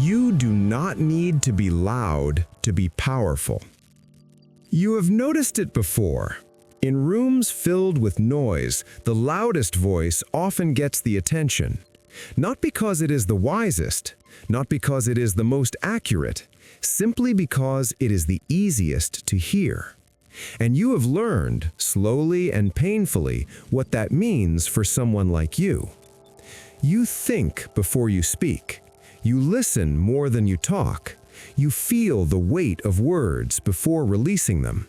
You do not need to be loud to be powerful. You have noticed it before. In rooms filled with noise, the loudest voice often gets the attention. Not because it is the wisest, not because it is the most accurate, simply because it is the easiest to hear. And you have learned, slowly and painfully, what that means for someone like you. You think before you speak. You listen more than you talk. You feel the weight of words before releasing them.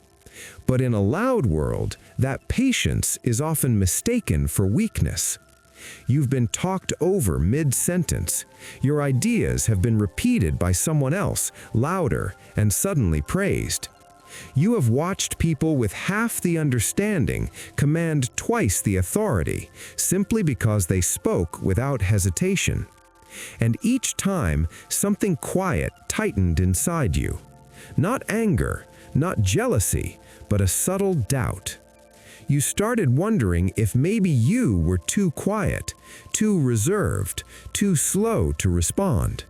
But in a loud world, that patience is often mistaken for weakness. You've been talked over mid-sentence. Your ideas have been repeated by someone else, louder, and suddenly praised. You have watched people with half the understanding command twice the authority, simply because they spoke without hesitation. And each time, something quiet tightened inside you. Not anger, not jealousy, but a subtle doubt. You started wondering if maybe you were too quiet, too reserved, too slow to respond.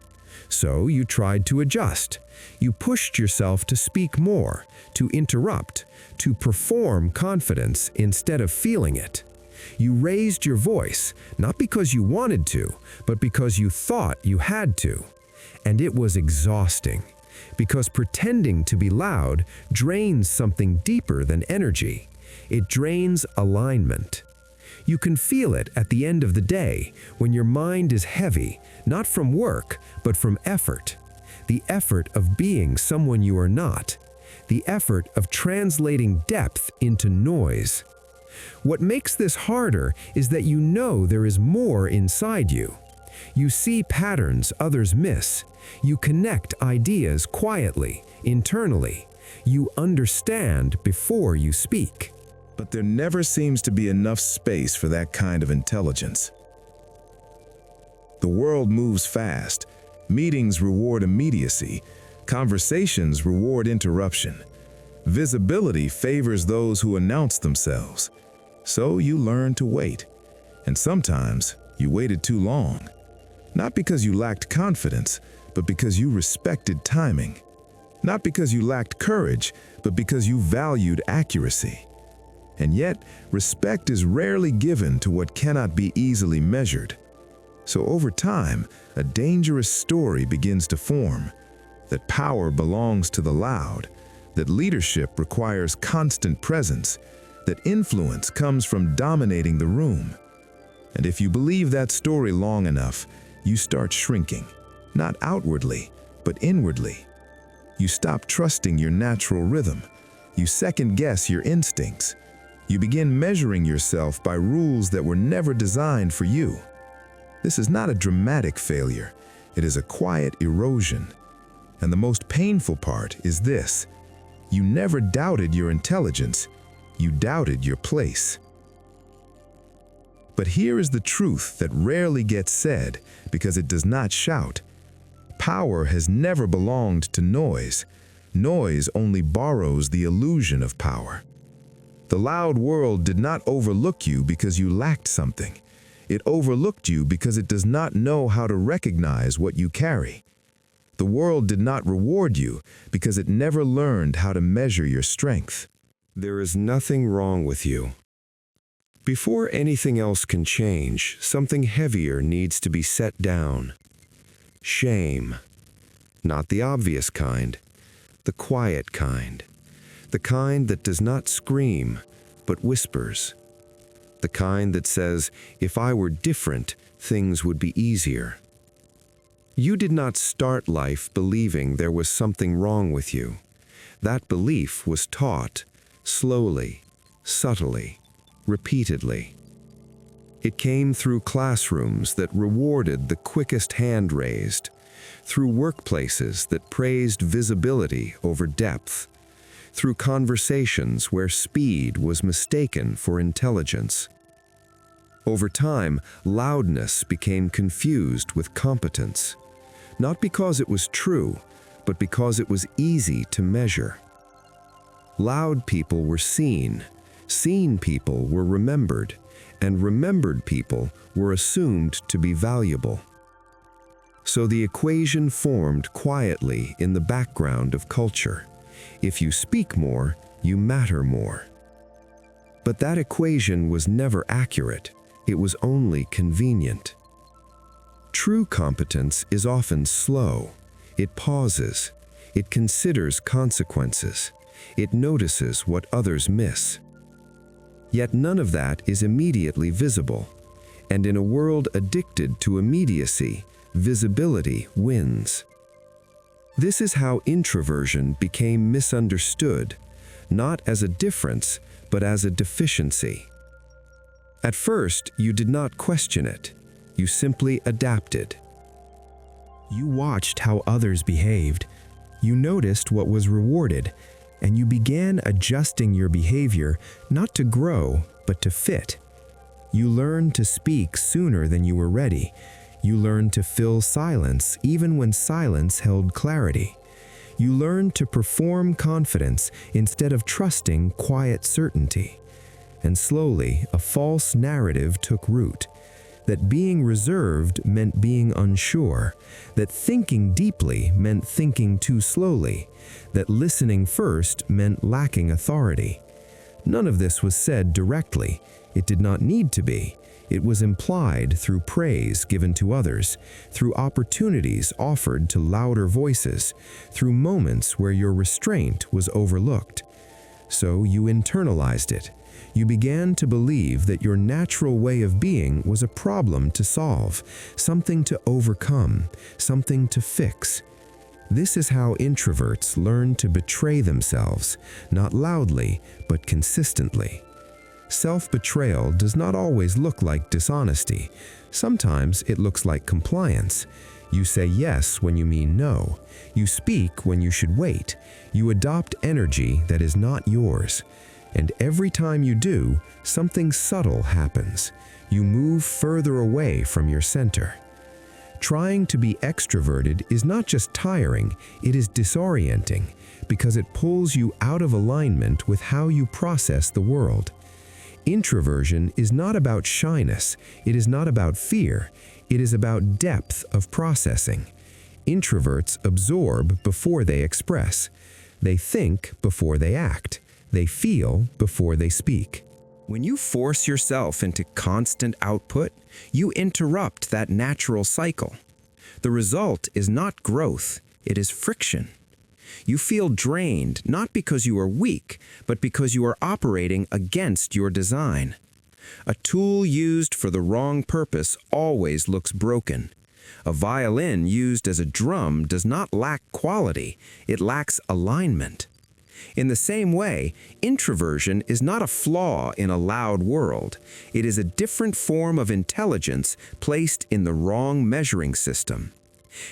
So you tried to adjust. You pushed yourself to speak more, to interrupt, to perform confidence instead of feeling it. You raised your voice, not because you wanted to, but because you thought you had to. And it was exhausting, because pretending to be loud drains something deeper than energy. It drains alignment. You can feel it at the end of the day, when your mind is heavy, not from work, but from effort. The effort of being someone you are not. The effort of translating depth into noise. What makes this harder is that you know there is more inside you. You see patterns others miss. You connect ideas quietly, internally. You understand before you speak. But there never seems to be enough space for that kind of intelligence. The world moves fast. Meetings reward immediacy. Conversations reward interruption. Visibility favors those who announce themselves. So you learn to wait. And sometimes you waited too long. Not because you lacked confidence, but because you respected timing. Not because you lacked courage, but because you valued accuracy. And yet, respect is rarely given to what cannot be easily measured. So over time, a dangerous story begins to form, that power belongs to the loud, that leadership requires constant presence, that influence comes from dominating the room. And if you believe that story long enough, you start shrinking, not outwardly, but inwardly. You stop trusting your natural rhythm. You second-guess your instincts. You begin measuring yourself by rules that were never designed for you. This is not a dramatic failure. It is a quiet erosion. And the most painful part is this: you never doubted your intelligence. You doubted your place. But here is the truth that rarely gets said because it does not shout. Power has never belonged to noise. Noise only borrows the illusion of power. The loud world did not overlook you because you lacked something. It overlooked you because it does not know how to recognize what you carry. The world did not reward you because it never learned how to measure your strength. There is nothing wrong with you. Before anything else can change, something heavier needs to be set down. Shame. Not the obvious kind, the quiet kind. The kind that does not scream, but whispers. The kind that says, if I were different, things would be easier. You did not start life believing there was something wrong with you. That belief was taught, slowly, subtly, repeatedly. It came through classrooms that rewarded the quickest hand raised, through workplaces that praised visibility over depth, through conversations where speed was mistaken for intelligence. Over time, loudness became confused with competence, not because it was true, but because it was easy to measure. Loud people were seen people were remembered, and remembered people were assumed to be valuable. So the equation formed quietly in the background of culture. If you speak more, you matter more. But that equation was never accurate. It was only convenient. True competence is often slow. It pauses. It considers consequences. It notices what others miss. Yet none of that is immediately visible. And in a world addicted to immediacy, visibility wins. This is how introversion became misunderstood, not as a difference, but as a deficiency. At first, you did not question it. You simply adapted. You watched how others behaved. You noticed what was rewarded, and you began adjusting your behavior not to grow, but to fit. You learned to speak sooner than you were ready. You learned to fill silence even when silence held clarity. You learned to perform confidence instead of trusting quiet certainty. And slowly, a false narrative took root. That being reserved meant being unsure. That thinking deeply meant thinking too slowly. That listening first meant lacking authority. None of this was said directly. It did not need to be. It was implied through praise given to others, through opportunities offered to louder voices, through moments where your restraint was overlooked. So you internalized it. You began to believe that your natural way of being was a problem to solve, something to overcome, something to fix. This is how introverts learn to betray themselves, not loudly, but consistently. Self-betrayal does not always look like dishonesty. Sometimes it looks like compliance. You say yes when you mean no. You speak when you should wait. You adopt energy that is not yours. And every time you do, something subtle happens. You move further away from your center. Trying to be extroverted is not just tiring, it is disorienting, because it pulls you out of alignment with how you process the world. Introversion is not about shyness, it is not about fear, it is about depth of processing. Introverts absorb before they express. They think before they act. They feel before they speak. When you force yourself into constant output, you interrupt that natural cycle. The result is not growth, it is friction. You feel drained not because you are weak, but because you are operating against your design. A tool used for the wrong purpose always looks broken. A violin used as a drum does not lack quality, it lacks alignment. In the same way, introversion is not a flaw in a loud world. It is a different form of intelligence placed in the wrong measuring system.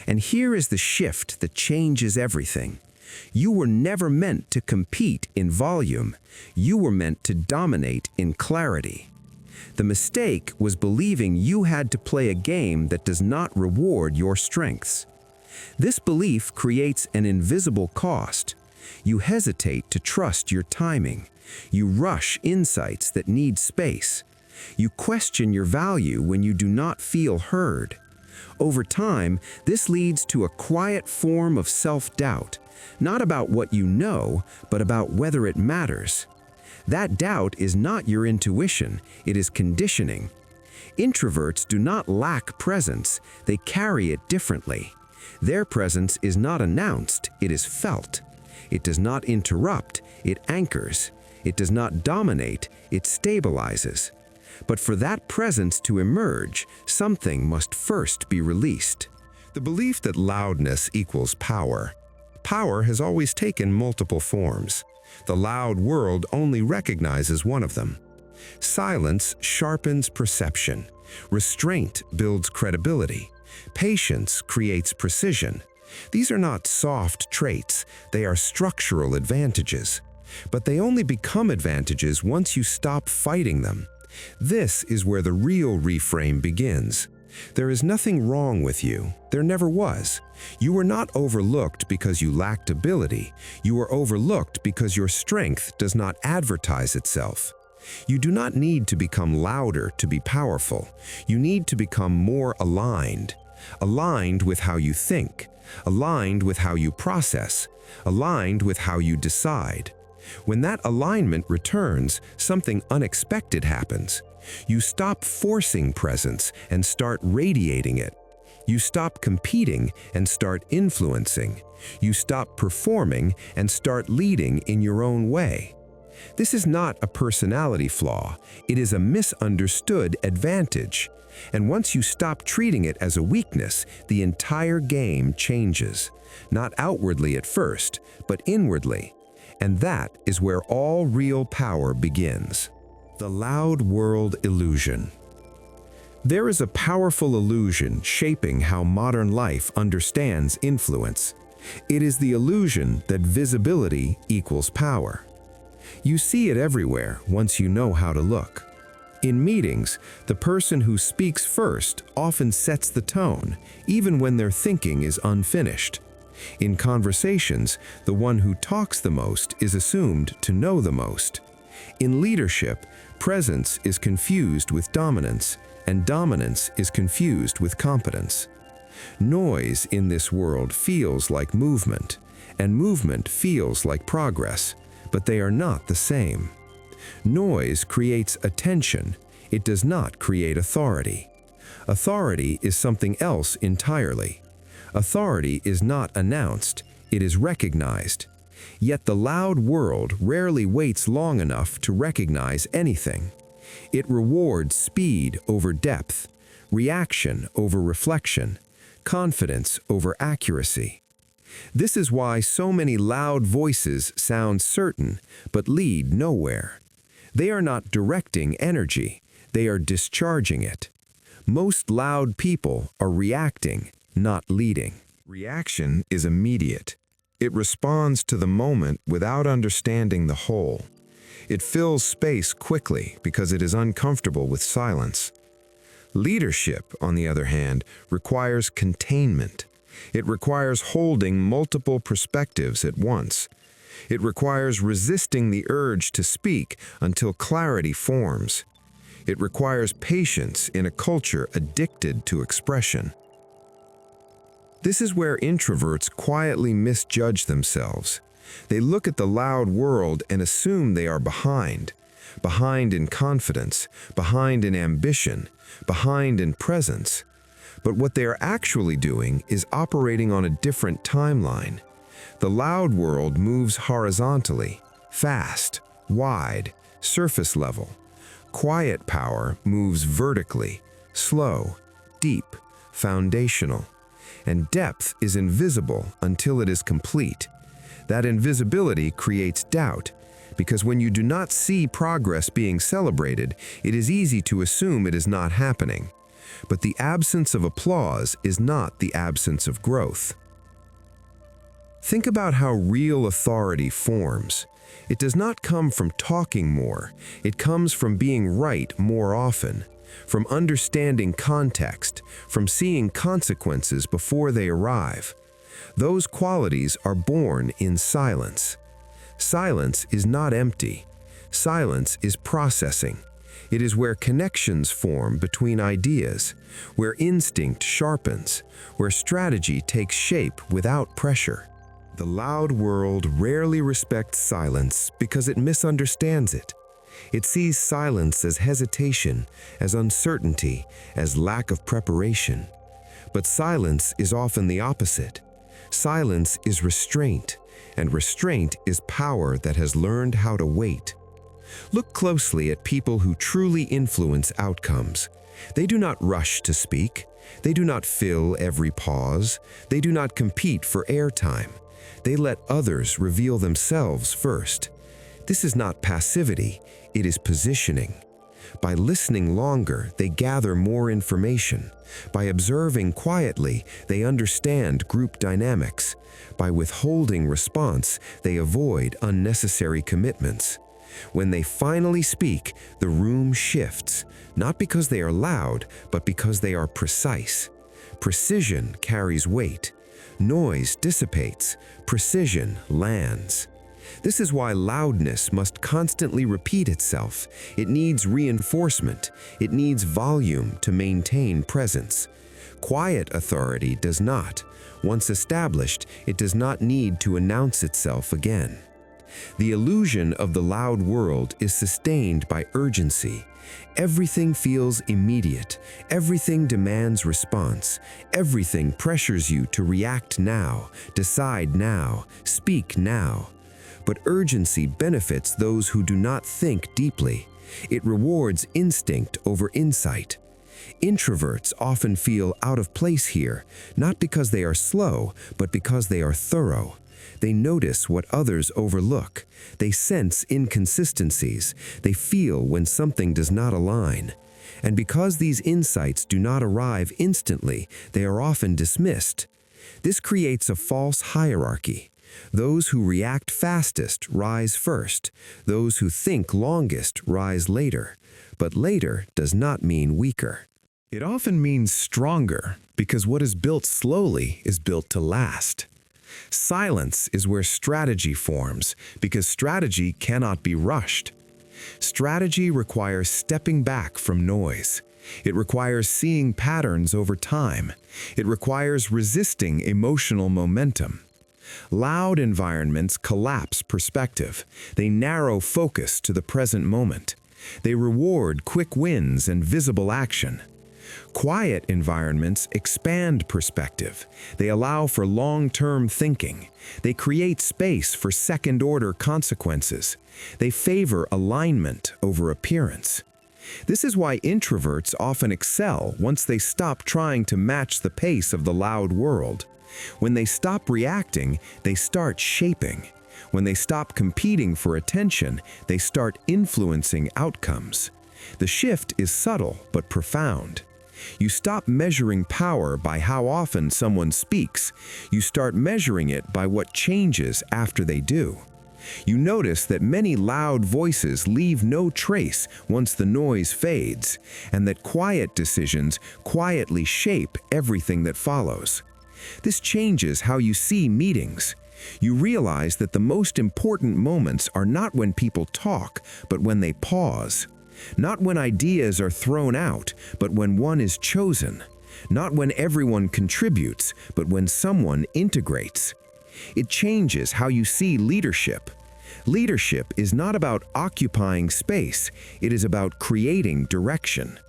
And here is the shift that changes everything. You were never meant to compete in volume. You were meant to dominate in clarity. The mistake was believing you had to play a game that does not reward your strengths. This belief creates an invisible cost. You hesitate to trust your timing. You rush insights that need space. You question your value when you do not feel heard. Over time, this leads to a quiet form of self-doubt, not about what you know, but about whether it matters. That doubt is not your intuition, it is conditioning. Introverts do not lack presence, they carry it differently. Their presence is not announced, it is felt. It does not interrupt, it anchors. It does not dominate, it stabilizes. But for that presence to emerge, something must first be released. The belief that loudness equals power. Power has always taken multiple forms. The loud world only recognizes one of them. Silence sharpens perception. Restraint builds credibility. Patience creates precision. These are not soft traits, they are structural advantages. But they only become advantages once you stop fighting them. This is where the real reframe begins. There is nothing wrong with you. There never was. You were not overlooked because you lacked ability. You were overlooked because your strength does not advertise itself. You do not need to become louder to be powerful. You need to become more aligned. aligned with how you think, aligned with how you process, aligned with how you decide. When that alignment returns, something unexpected happens. You stop forcing presence and start radiating it. You stop competing and start influencing. You stop performing and start leading in your own way. This is not a personality flaw. It is a misunderstood advantage. And once you stop treating it as a weakness, the entire game changes. Not outwardly at first, but inwardly. And that is where all real power begins. The loud world illusion. There is a powerful illusion shaping how modern life understands influence. It is the illusion that visibility equals power. You see it everywhere once you know how to look. In meetings, the person who speaks first often sets the tone, even when their thinking is unfinished. In conversations, the one who talks the most is assumed to know the most. In leadership, presence is confused with dominance, and dominance is confused with competence. Noise in this world feels like movement, and movement feels like progress, but they are not the same. Noise creates attention. It does not create authority. Authority is something else entirely. Authority is not announced, it is recognized. Yet the loud world rarely waits long enough to recognize anything. It rewards speed over depth, reaction over reflection, confidence over accuracy. This is why so many loud voices sound certain but lead nowhere. They are not directing energy, they are discharging it. Most loud people are reacting, not leading. Reaction is immediate. It responds to the moment without understanding the whole. It fills space quickly because it is uncomfortable with silence. Leadership, on the other hand, requires containment. It requires holding multiple perspectives at once. It requires resisting the urge to speak until clarity forms. It requires patience in a culture addicted to expression. This is where introverts quietly misjudge themselves. They look at the loud world and assume they are behind. Behind in confidence, behind in ambition, behind in presence. But what they are actually doing is operating on a different timeline. The loud world moves horizontally, fast, wide, surface level. Quiet power moves vertically, slow, deep, foundational. And depth is invisible until it is complete. That invisibility creates doubt, because when you do not see progress being celebrated, it is easy to assume it is not happening. But the absence of applause is not the absence of growth. Think about how real authority forms. It does not come from talking more, it comes from being right more often, from understanding context, from seeing consequences before they arrive. Those qualities are born in silence. Silence is not empty. Silence is processing. It is where connections form between ideas, where instinct sharpens, where strategy takes shape without pressure. The loud world rarely respects silence because it misunderstands it. It sees silence as hesitation, as uncertainty, as lack of preparation. But silence is often the opposite. Silence is restraint, and restraint is power that has learned how to wait. Look closely at people who truly influence outcomes. They do not rush to speak. They do not fill every pause. They do not compete for airtime. They let others reveal themselves first. This is not passivity, it is positioning. By listening longer, they gather more information. By observing quietly, they understand group dynamics. By withholding response, they avoid unnecessary commitments. When they finally speak, the room shifts, not because they are loud, but because they are precise. Precision carries weight. Noise dissipates. Precision lands. This is why loudness must constantly repeat itself. It needs reinforcement. It needs volume to maintain presence. Quiet authority does not. Once established, it does not need to announce itself again. The illusion of the loud world is sustained by urgency. Everything feels immediate. Everything demands response. Everything pressures you to react now, decide now, speak now. But urgency benefits those who do not think deeply. It rewards instinct over insight. Introverts often feel out of place here, not because they are slow, but because they are thorough. They notice what others overlook. They sense inconsistencies. They feel when something does not align. And because these insights do not arrive instantly, they are often dismissed. This creates a false hierarchy. Those who react fastest rise first. Those who think longest rise later. But later does not mean weaker. It often means stronger, because what is built slowly is built to last. Silence is where strategy forms, because strategy cannot be rushed. Strategy requires stepping back from noise. It requires seeing patterns over time. It requires resisting emotional momentum. Loud environments collapse perspective. They narrow focus to the present moment. They reward quick wins and visible action. Quiet environments expand perspective. They allow for long-term thinking. They create space for second-order consequences. They favor alignment over appearance. This is why introverts often excel once they stop trying to match the pace of the loud world. When they stop reacting, they start shaping. When they stop competing for attention, they start influencing outcomes. The shift is subtle but profound. You stop measuring power by how often someone speaks. You start measuring it by what changes after they do. You notice that many loud voices leave no trace once the noise fades, and that quiet decisions quietly shape everything that follows. This changes how you see meetings. You realize that the most important moments are not when people talk, but when they pause. Not when ideas are thrown out, but when one is chosen. Not when everyone contributes, but when someone integrates. It changes how you see leadership. Leadership is not about occupying space, it is about creating direction.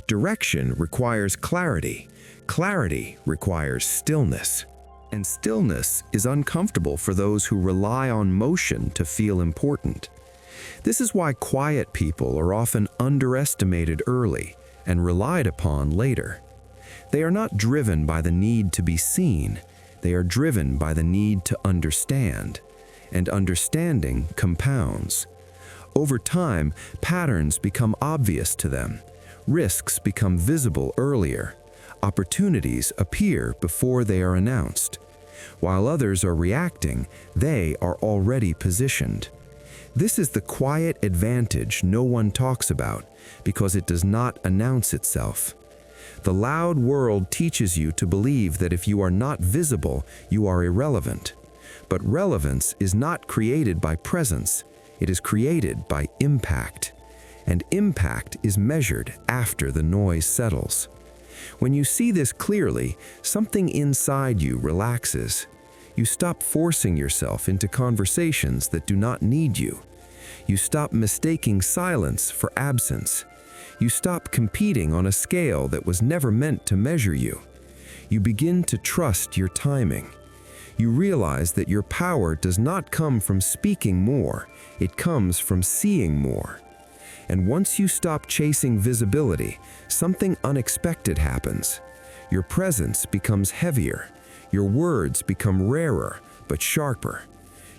Direction requires clarity. Clarity requires stillness. And stillness is uncomfortable for those who rely on motion to feel important. This is why quiet people are often underestimated early and relied upon later. They are not driven by the need to be seen. They are driven by the need to understand. And understanding compounds. Over time, patterns become obvious to them. Risks become visible earlier. Opportunities appear before they are announced. While others are reacting, they are already positioned. This is the quiet advantage no one talks about because it does not announce itself. The loud world teaches you to believe that if you are not visible, you are irrelevant. But relevance is not created by presence, it is created by impact. And impact is measured after the noise settles. When you see this clearly, something inside you relaxes. You stop forcing yourself into conversations that do not need you. You stop mistaking silence for absence. You stop competing on a scale that was never meant to measure you. You begin to trust your timing. You realize that your power does not come from speaking more, it comes from seeing more. And once you stop chasing visibility, something unexpected happens. Your presence becomes heavier. Your words become rarer, but sharper.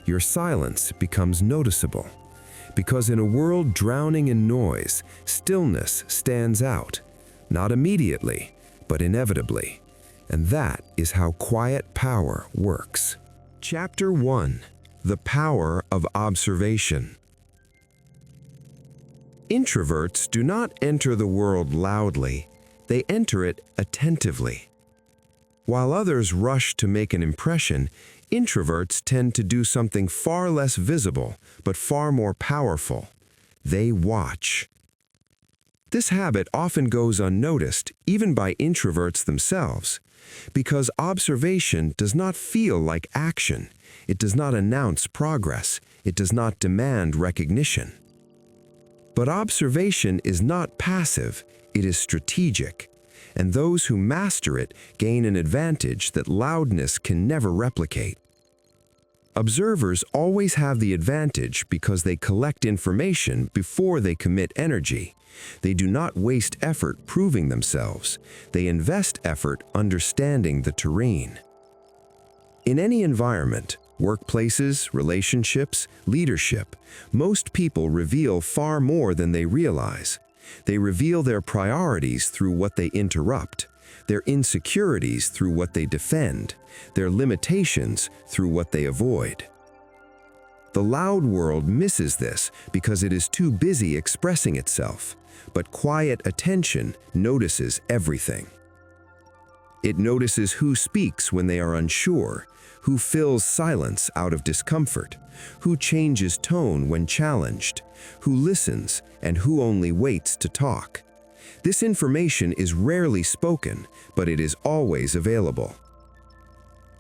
Your silence becomes noticeable. Because in a world drowning in noise, stillness stands out. Not immediately, but inevitably. And that is how quiet power works. Chapter 1. The Power of Observation. Introverts do not enter the world loudly, they enter it attentively. While others rush to make an impression, introverts tend to do something far less visible, but far more powerful. They watch. This habit often goes unnoticed, even by introverts themselves, because observation does not feel like action. It does not announce progress. It does not demand recognition. But observation is not passive, it is strategic, and those who master it gain an advantage that loudness can never replicate. Observers always have the advantage because they collect information before they commit energy. They do not waste effort proving themselves. They invest effort understanding the terrain. In any environment, workplaces, relationships, leadership, most people reveal far more than they realize. They reveal their priorities through what they interrupt, their insecurities through what they defend, their limitations through what they avoid. The loud world misses this because it is too busy expressing itself, but quiet attention notices everything. It notices who speaks when they are unsure, who fills silence out of discomfort, who changes tone when challenged, who listens, and who only waits to talk. This information is rarely spoken, but it is always available.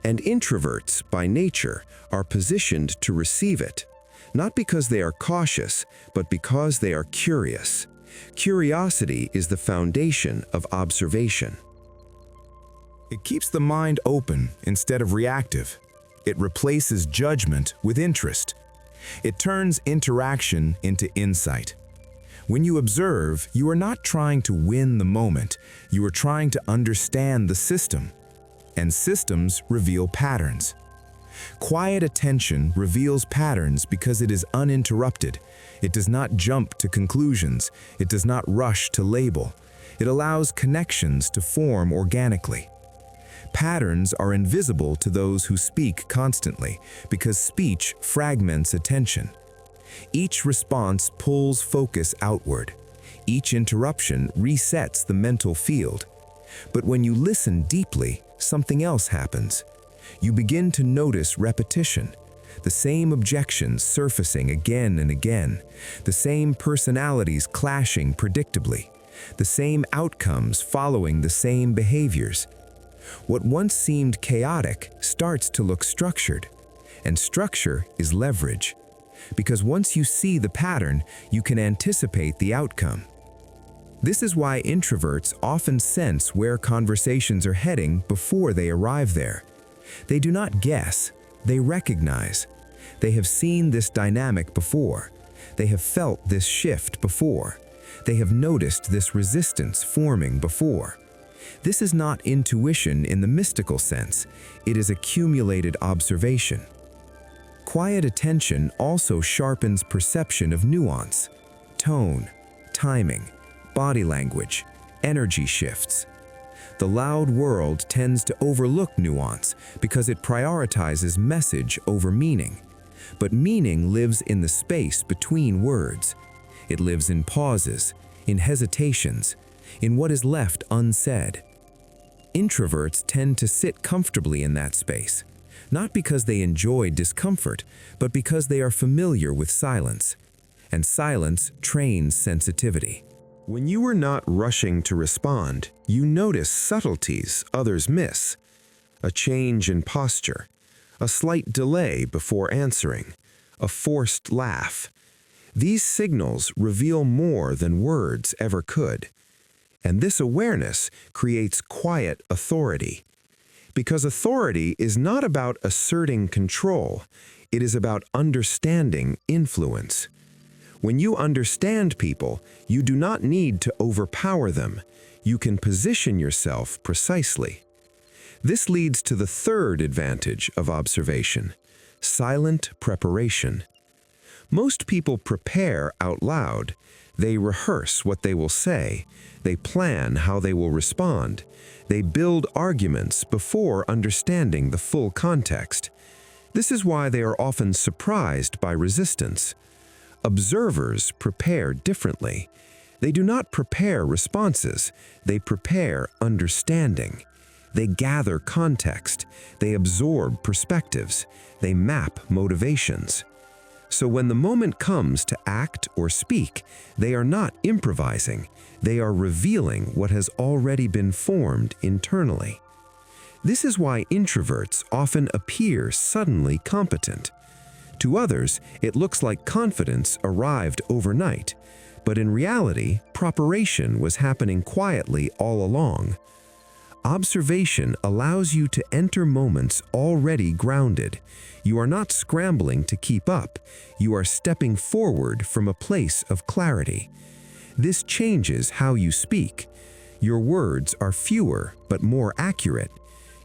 And introverts, by nature, are positioned to receive it, not because they are cautious, but because they are curious. Curiosity is the foundation of observation. It keeps the mind open instead of reactive. It replaces judgment with interest. It turns interaction into insight. When you observe, you are not trying to win the moment. You are trying to understand the system. And systems reveal patterns. Quiet attention reveals patterns because it is uninterrupted. It does not jump to conclusions. It does not rush to label. It allows connections to form organically. Patterns are invisible to those who speak constantly because speech fragments attention. Each response pulls focus outward. Each interruption resets the mental field. But when you listen deeply, something else happens. You begin to notice repetition, the same objections surfacing again and again, the same personalities clashing predictably, the same outcomes following the same behaviors. What once seemed chaotic starts to look structured, and structure is leverage, because once you see the pattern, you can anticipate the outcome. This is why introverts often sense where conversations are heading before they arrive there. They do not guess, they recognize. They have seen this dynamic before. They have felt this shift before. They have noticed this resistance forming before. This is not intuition in the mystical sense. It is accumulated observation. Quiet attention also sharpens perception of nuance, tone, timing, body language, energy shifts. The loud world tends to overlook nuance because it prioritizes message over meaning. But meaning lives in the space between words. It lives in pauses, in hesitations, in what is left unsaid. Introverts tend to sit comfortably in that space, not because they enjoy discomfort, but because they are familiar with silence. And silence trains sensitivity. When you are not rushing to respond, you notice subtleties others miss. A change in posture, a slight delay before answering, a forced laugh. These signals reveal more than words ever could. And this awareness creates quiet authority. Because authority is not about asserting control, it is about understanding influence. When you understand people, you do not need to overpower them. You can position yourself precisely. This leads to the third advantage of observation: silent preparation. Most people prepare out loud. They rehearse what they will say. They plan how they will respond. They build arguments before understanding the full context. This is why they are often surprised by resistance. Observers prepare differently. They do not prepare responses. They prepare understanding. They gather context. They absorb perspectives. They map motivations. So when the moment comes to act or speak, they are not improvising, they are revealing what has already been formed internally. This is why introverts often appear suddenly competent. To others, it looks like confidence arrived overnight, but in reality, preparation was happening quietly all along. Observation allows you to enter moments already grounded. You are not scrambling to keep up, you are stepping forward from a place of clarity. This changes how you speak. Your words are fewer but more accurate.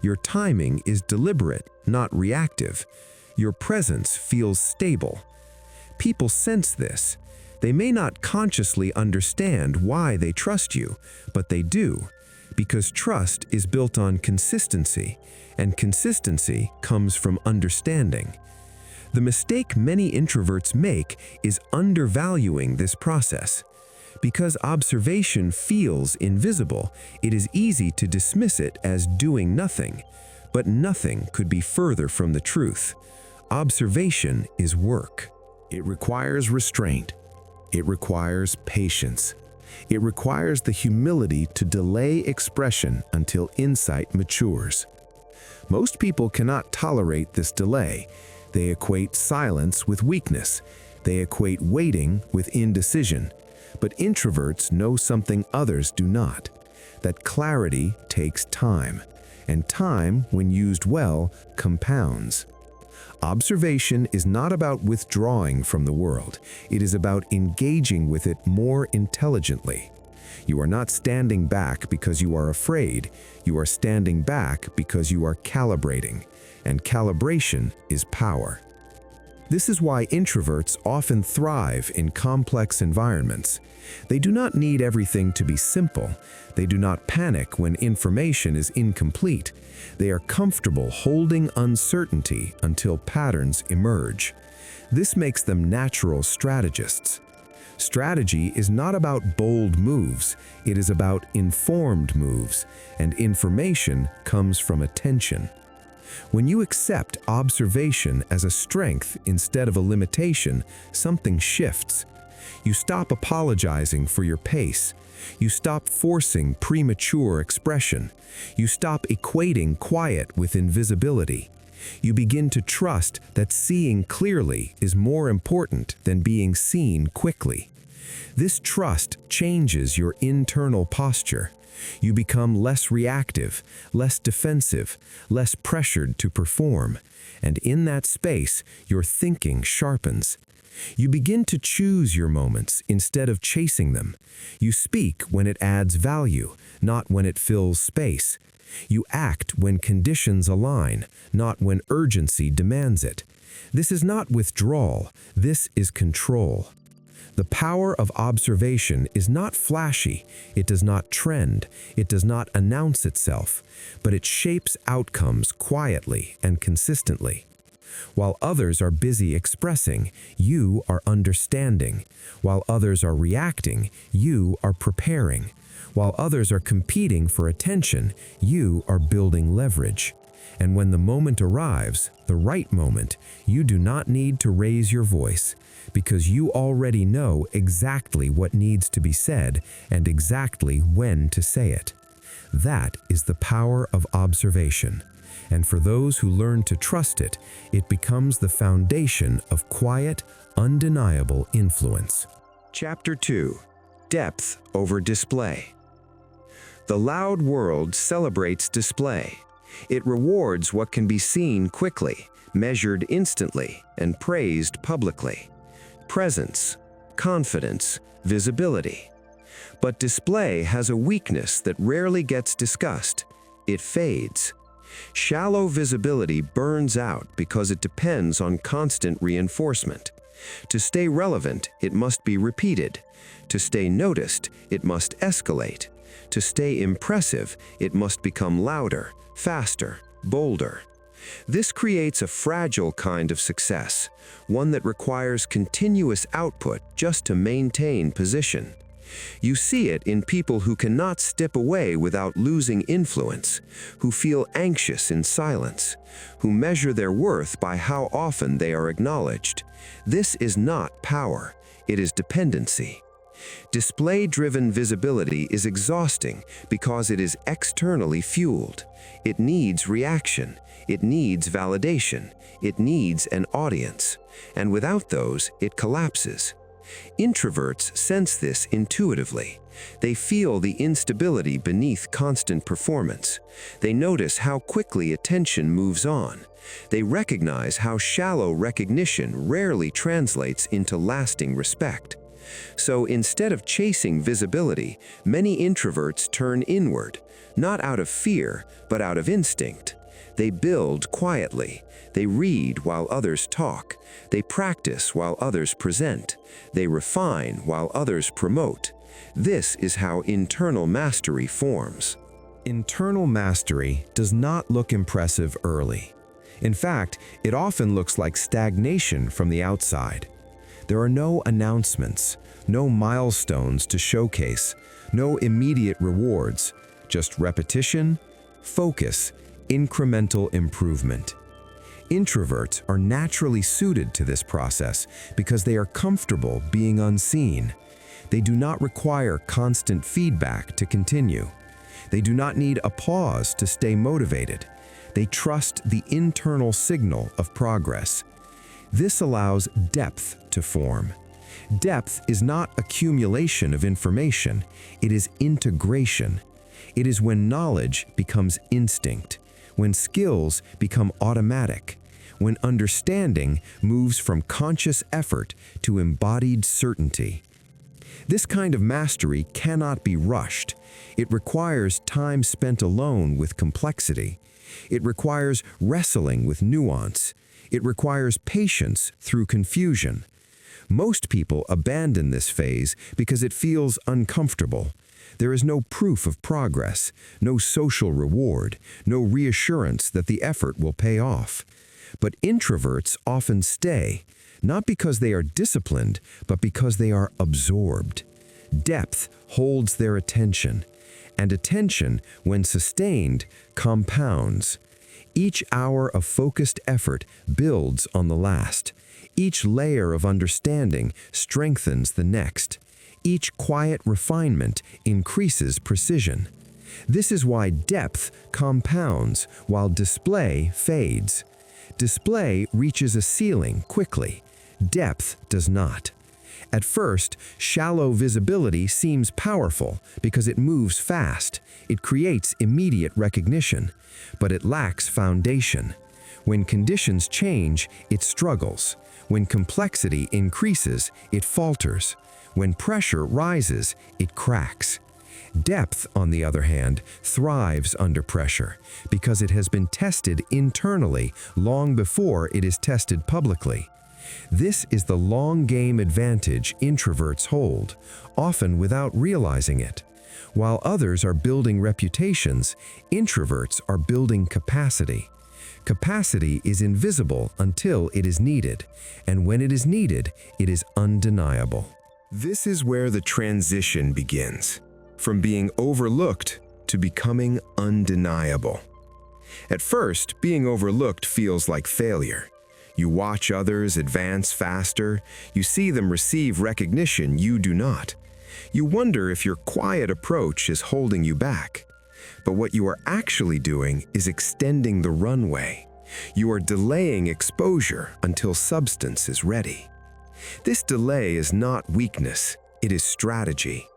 Your timing is deliberate, not reactive. Your presence feels stable. People sense this. They may not consciously understand why they trust you, but they do, because trust is built on consistency, and consistency comes from understanding. The mistake many introverts make is undervaluing this process. Because observation feels invisible, it is easy to dismiss it as doing nothing, but nothing could be further from the truth. Observation is work. It requires restraint. It requires patience. It requires the humility to delay expression until insight matures. Most people cannot tolerate this delay. They equate silence with weakness. They equate waiting with indecision. But introverts know something others do not, that clarity takes time, and time, when used well, compounds. Observation is not about withdrawing from the world. It is about engaging with it more intelligently. You are not standing back because you are afraid. You are standing back because you are calibrating, and calibration is power. This is why introverts often thrive in complex environments. They do not need everything to be simple. They do not panic when information is incomplete. They are comfortable holding uncertainty until patterns emerge. This makes them natural strategists. Strategy is not about bold moves, it is about informed moves, and information comes from attention. When you accept observation as a strength instead of a limitation, something shifts. You stop apologizing for your pace. You stop forcing premature expression. You stop equating quiet with invisibility. You begin to trust that seeing clearly is more important than being seen quickly. This trust changes your internal posture. You become less reactive, less defensive, less pressured to perform, and in that space, your thinking sharpens. You begin to choose your moments instead of chasing them. You speak when it adds value, not when it fills space. You act when conditions align, not when urgency demands it. This is not withdrawal, this is control. The power of observation is not flashy, it does not trend, it does not announce itself, but it shapes outcomes quietly and consistently. While others are busy expressing, you are understanding. While others are reacting, you are preparing. While others are competing for attention, you are building leverage. And when the moment arrives, the right moment, you do not need to raise your voice, because you already know exactly what needs to be said and exactly when to say it. That is the power of observation. And for those who learn to trust it, it becomes the foundation of quiet, undeniable influence. Chapter 2. Depth over display. The loud world celebrates display. It rewards what can be seen quickly, measured instantly, and praised publicly. Presence, confidence, visibility. But display has a weakness that rarely gets discussed. It fades. Shallow visibility burns out because it depends on constant reinforcement. To stay relevant, it must be repeated. To stay noticed, it must escalate. To stay impressive, it must become louder, faster, bolder. This creates a fragile kind of success, one that requires continuous output just to maintain position. You see it in people who cannot step away without losing influence, who feel anxious in silence, who measure their worth by how often they are acknowledged. This is not power, it is dependency. Display-driven visibility is exhausting because it is externally fueled. It needs reaction, it needs validation, it needs an audience, and without those, it collapses. Introverts sense this intuitively. They feel the instability beneath constant performance. They notice how quickly attention moves on. They recognize how shallow recognition rarely translates into lasting respect. So instead of chasing visibility, many introverts turn inward, not out of fear, but out of instinct. They build quietly. They read while others talk. They practice while others present. They refine while others promote. This is how internal mastery forms. Internal mastery does not look impressive early. In fact, it often looks like stagnation from the outside. There are no announcements, no milestones to showcase, no immediate rewards, just repetition, focus, incremental improvement. Introverts are naturally suited to this process because they are comfortable being unseen. They do not require constant feedback to continue. They do not need applause to stay motivated. They trust the internal signal of progress. This allows depth to form. Depth is not accumulation of information, it is integration. It is when knowledge becomes instinct, when skills become automatic, when understanding moves from conscious effort to embodied certainty. This kind of mastery cannot be rushed. It requires time spent alone with complexity. It requires wrestling with nuance. It requires patience through confusion. Most people abandon this phase because it feels uncomfortable. There is no proof of progress, no social reward, no reassurance that the effort will pay off. But introverts often stay, not because they are disciplined, but because they are absorbed. Depth holds their attention, and attention, when sustained, compounds. Each hour of focused effort builds on the last. Each layer of understanding strengthens the next. Each quiet refinement increases precision. This is why depth compounds while display fades. Display reaches a ceiling quickly. Depth does not. At first, shallow visibility seems powerful because it moves fast. It creates immediate recognition, but it lacks foundation. When conditions change, it struggles. When complexity increases, it falters. When pressure rises, it cracks. Depth, on the other hand, thrives under pressure because it has been tested internally long before it is tested publicly. This is the long-game advantage introverts hold, often without realizing it. While others are building reputations, introverts are building capacity. Capacity is invisible until it is needed, and when it is needed, it is undeniable. This is where the transition begins, from being overlooked to becoming undeniable. At first, being overlooked feels like failure. You watch others advance faster, you see them receive recognition you do not. You wonder if your quiet approach is holding you back. But what you are actually doing is extending the runway. You are delaying exposure until substance is ready. This delay is not weakness, it is strategy.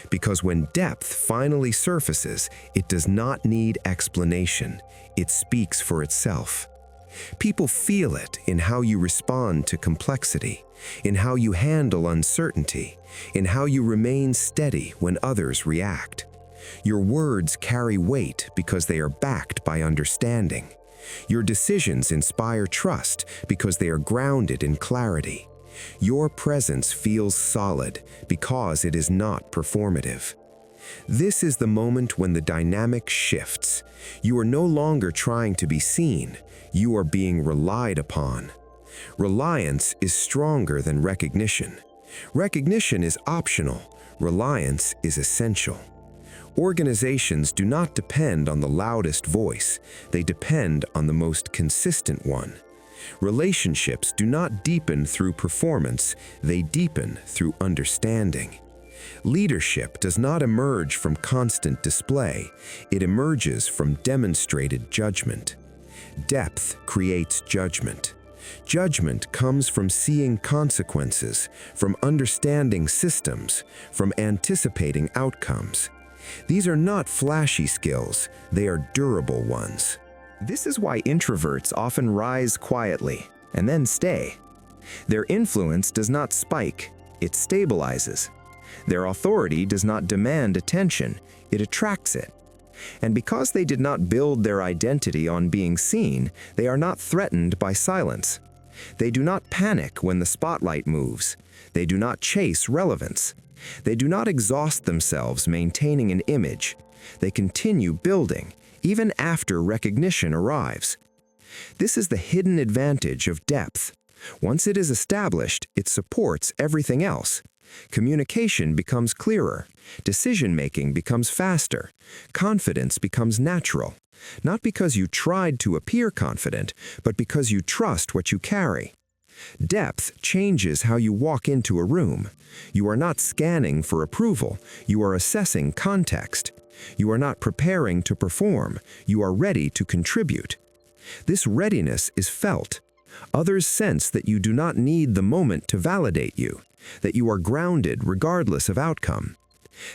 Because when depth finally surfaces, it does not need explanation. It speaks for itself. People feel it in how you respond to complexity, in how you handle uncertainty, in how you remain steady when others react. Your words carry weight because they are backed by understanding. Your decisions inspire trust because they are grounded in clarity. Your presence feels solid because it is not performative. This is the moment when the dynamic shifts. You are no longer trying to be seen, you are being relied upon. Reliance is stronger than recognition. Recognition is optional. Reliance is essential. Organizations do not depend on the loudest voice, they depend on the most consistent one. Relationships do not deepen through performance, they deepen through understanding. Leadership does not emerge from constant display, it emerges from demonstrated judgment. Depth creates judgment. Judgment comes from seeing consequences, from understanding systems, from anticipating outcomes. These are not flashy skills, they are durable ones. This is why introverts often rise quietly and then stay. Their influence does not spike, it stabilizes. Their authority does not demand attention, it attracts it. And because they did not build their identity on being seen, they are not threatened by silence. They do not panic when the spotlight moves. They do not chase relevance. They do not exhaust themselves maintaining an image. They continue building, even after recognition arrives. This is the hidden advantage of depth. Once it is established, it supports everything else. Communication becomes clearer. Decision-making becomes faster. Confidence becomes natural. Not because you tried to appear confident, but because you trust what you carry. Depth changes how you walk into a room. You are not scanning for approval, you are assessing context. You are not preparing to perform, you are ready to contribute. This readiness is felt. Others sense that you do not need the moment to validate you, that you are grounded regardless of outcome.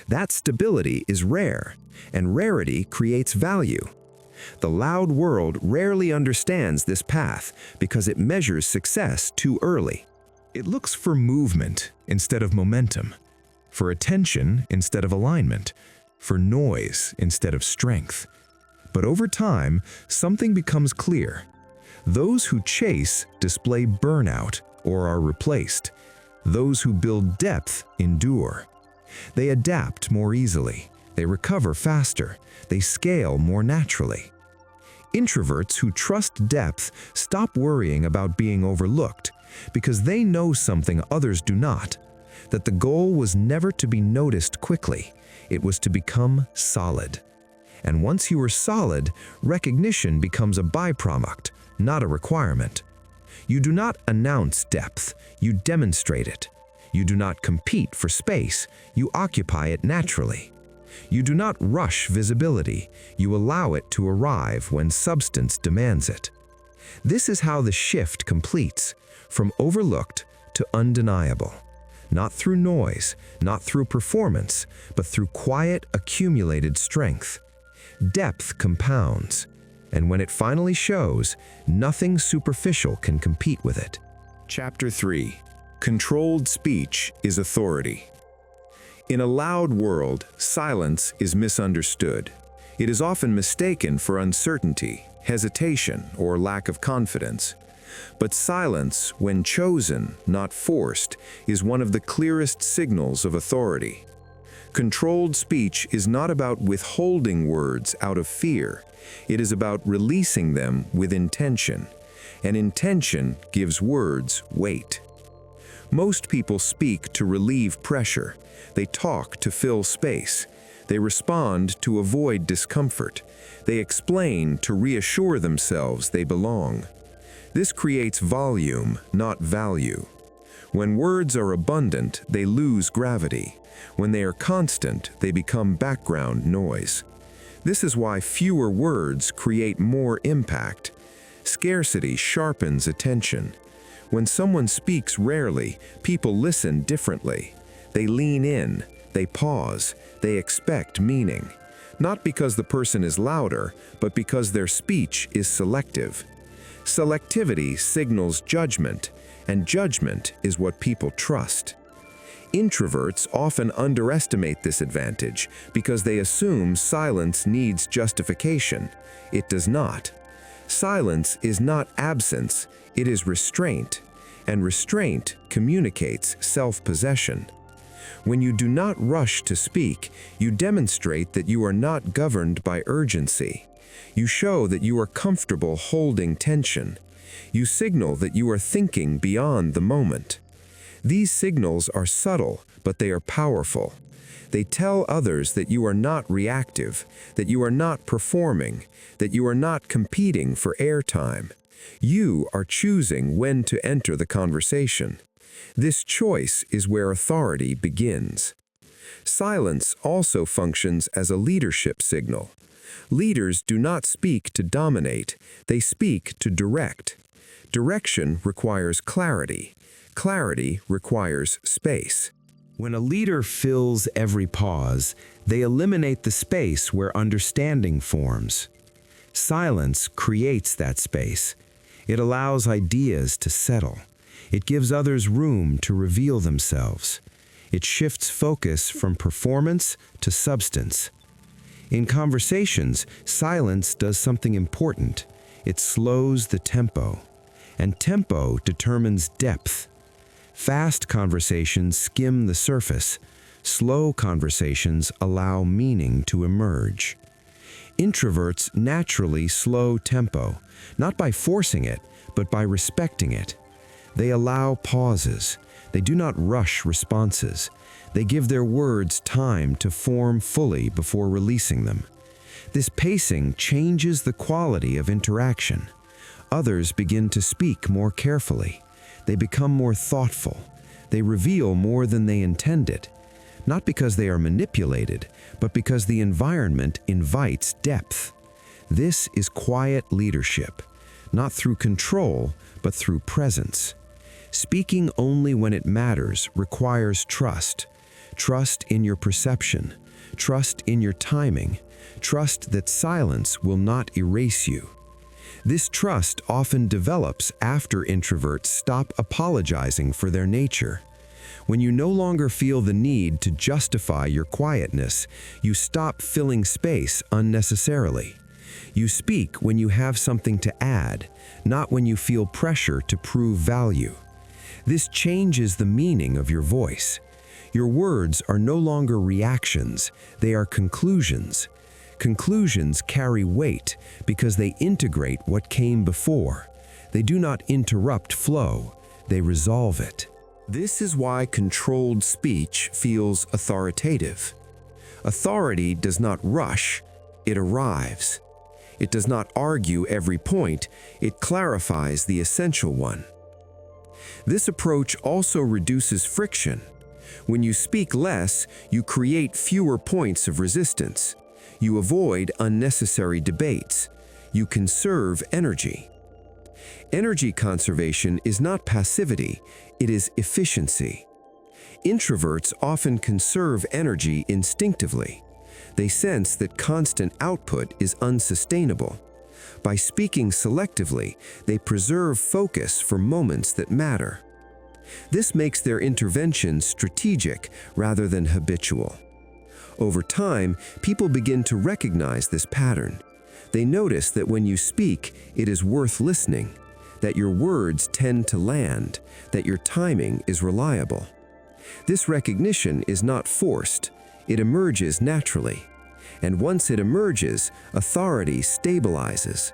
That stability is rare, and rarity creates value. The loud world rarely understands this path because it measures success too early. It looks for movement instead of momentum, for attention instead of alignment, for noise instead of strength. But over time, something becomes clear. Those who chase display burnout or are replaced. Those who build depth endure. They adapt more easily. They recover faster. They scale more naturally. Introverts who trust depth stop worrying about being overlooked because they know something others do not, that the goal was never to be noticed quickly, it was to become solid. And once you are solid, recognition becomes a byproduct, not a requirement. You do not announce depth, you demonstrate it. You do not compete for space, you occupy it naturally. You do not rush visibility, you allow it to arrive when substance demands it. This is how the shift completes, from overlooked to undeniable. Not through noise, not through performance, but through quiet, accumulated strength. Depth compounds, and when it finally shows, nothing superficial can compete with it. Chapter 3. Controlled speech is authority. In a loud world, silence is misunderstood. It is often mistaken for uncertainty, hesitation, or lack of confidence. But silence, when chosen, not forced, is one of the clearest signals of authority. Controlled speech is not about withholding words out of fear. It is about releasing them with intention. And intention gives words weight. Most people speak to relieve pressure. They talk to fill space. They respond to avoid discomfort. They explain to reassure themselves they belong. This creates volume, not value. When words are abundant, they lose gravity. When they are constant, they become background noise. This is why fewer words create more impact. Scarcity sharpens attention. When someone speaks rarely, people listen differently. They lean in, they pause, they expect meaning. Not because the person is louder, but because their speech is selective. Selectivity signals judgment, and judgment is what people trust. Introverts often underestimate this advantage because they assume silence needs justification. It does not. Silence is not absence, it is restraint, and restraint communicates self-possession. When you do not rush to speak, you demonstrate that you are not governed by urgency. You show that you are comfortable holding tension. You signal that you are thinking beyond the moment. These signals are subtle, but they are powerful. They tell others that you are not reactive, that you are not performing, that you are not competing for airtime. You are choosing when to enter the conversation. This choice is where authority begins. Silence also functions as a leadership signal. Leaders do not speak to dominate, they speak to direct. Direction requires clarity. Clarity requires space. When a leader fills every pause, they eliminate the space where understanding forms. Silence creates that space. It allows ideas to settle. It gives others room to reveal themselves. It shifts focus from performance to substance. In conversations, silence does something important. It slows the tempo, and tempo determines depth. Fast conversations skim the surface. Slow conversations allow meaning to emerge. Introverts naturally slow tempo, not by forcing it, but by respecting it. They allow pauses. They do not rush responses. They give their words time to form fully before releasing them. This pacing changes the quality of interaction. Others begin to speak more carefully. They become more thoughtful. They reveal more than they intended, not because they are manipulated, but because the environment invites depth. This is quiet leadership, not through control, but through presence. Speaking only when it matters requires trust. Trust in your perception, trust in your timing, trust that silence will not erase you. This trust often develops after introverts stop apologizing for their nature. When you no longer feel the need to justify your quietness, you stop filling space unnecessarily. You speak when you have something to add, not when you feel pressure to prove value. This changes the meaning of your voice. Your words are no longer reactions, they are conclusions. Conclusions carry weight because they integrate what came before. They do not interrupt flow, they resolve it. This is why controlled speech feels authoritative. Authority does not rush, it arrives. It does not argue every point, it clarifies the essential one. This approach also reduces friction. When you speak less, you create fewer points of resistance. You avoid unnecessary debates. You conserve energy. Energy conservation is not passivity, it is efficiency. Introverts often conserve energy instinctively. They sense that constant output is unsustainable. By speaking selectively, they preserve focus for moments that matter. This makes their interventions strategic rather than habitual. Over time, people begin to recognize this pattern. They notice that when you speak, it is worth listening, that your words tend to land, that your timing is reliable. This recognition is not forced, it emerges naturally. And once it emerges, authority stabilizes.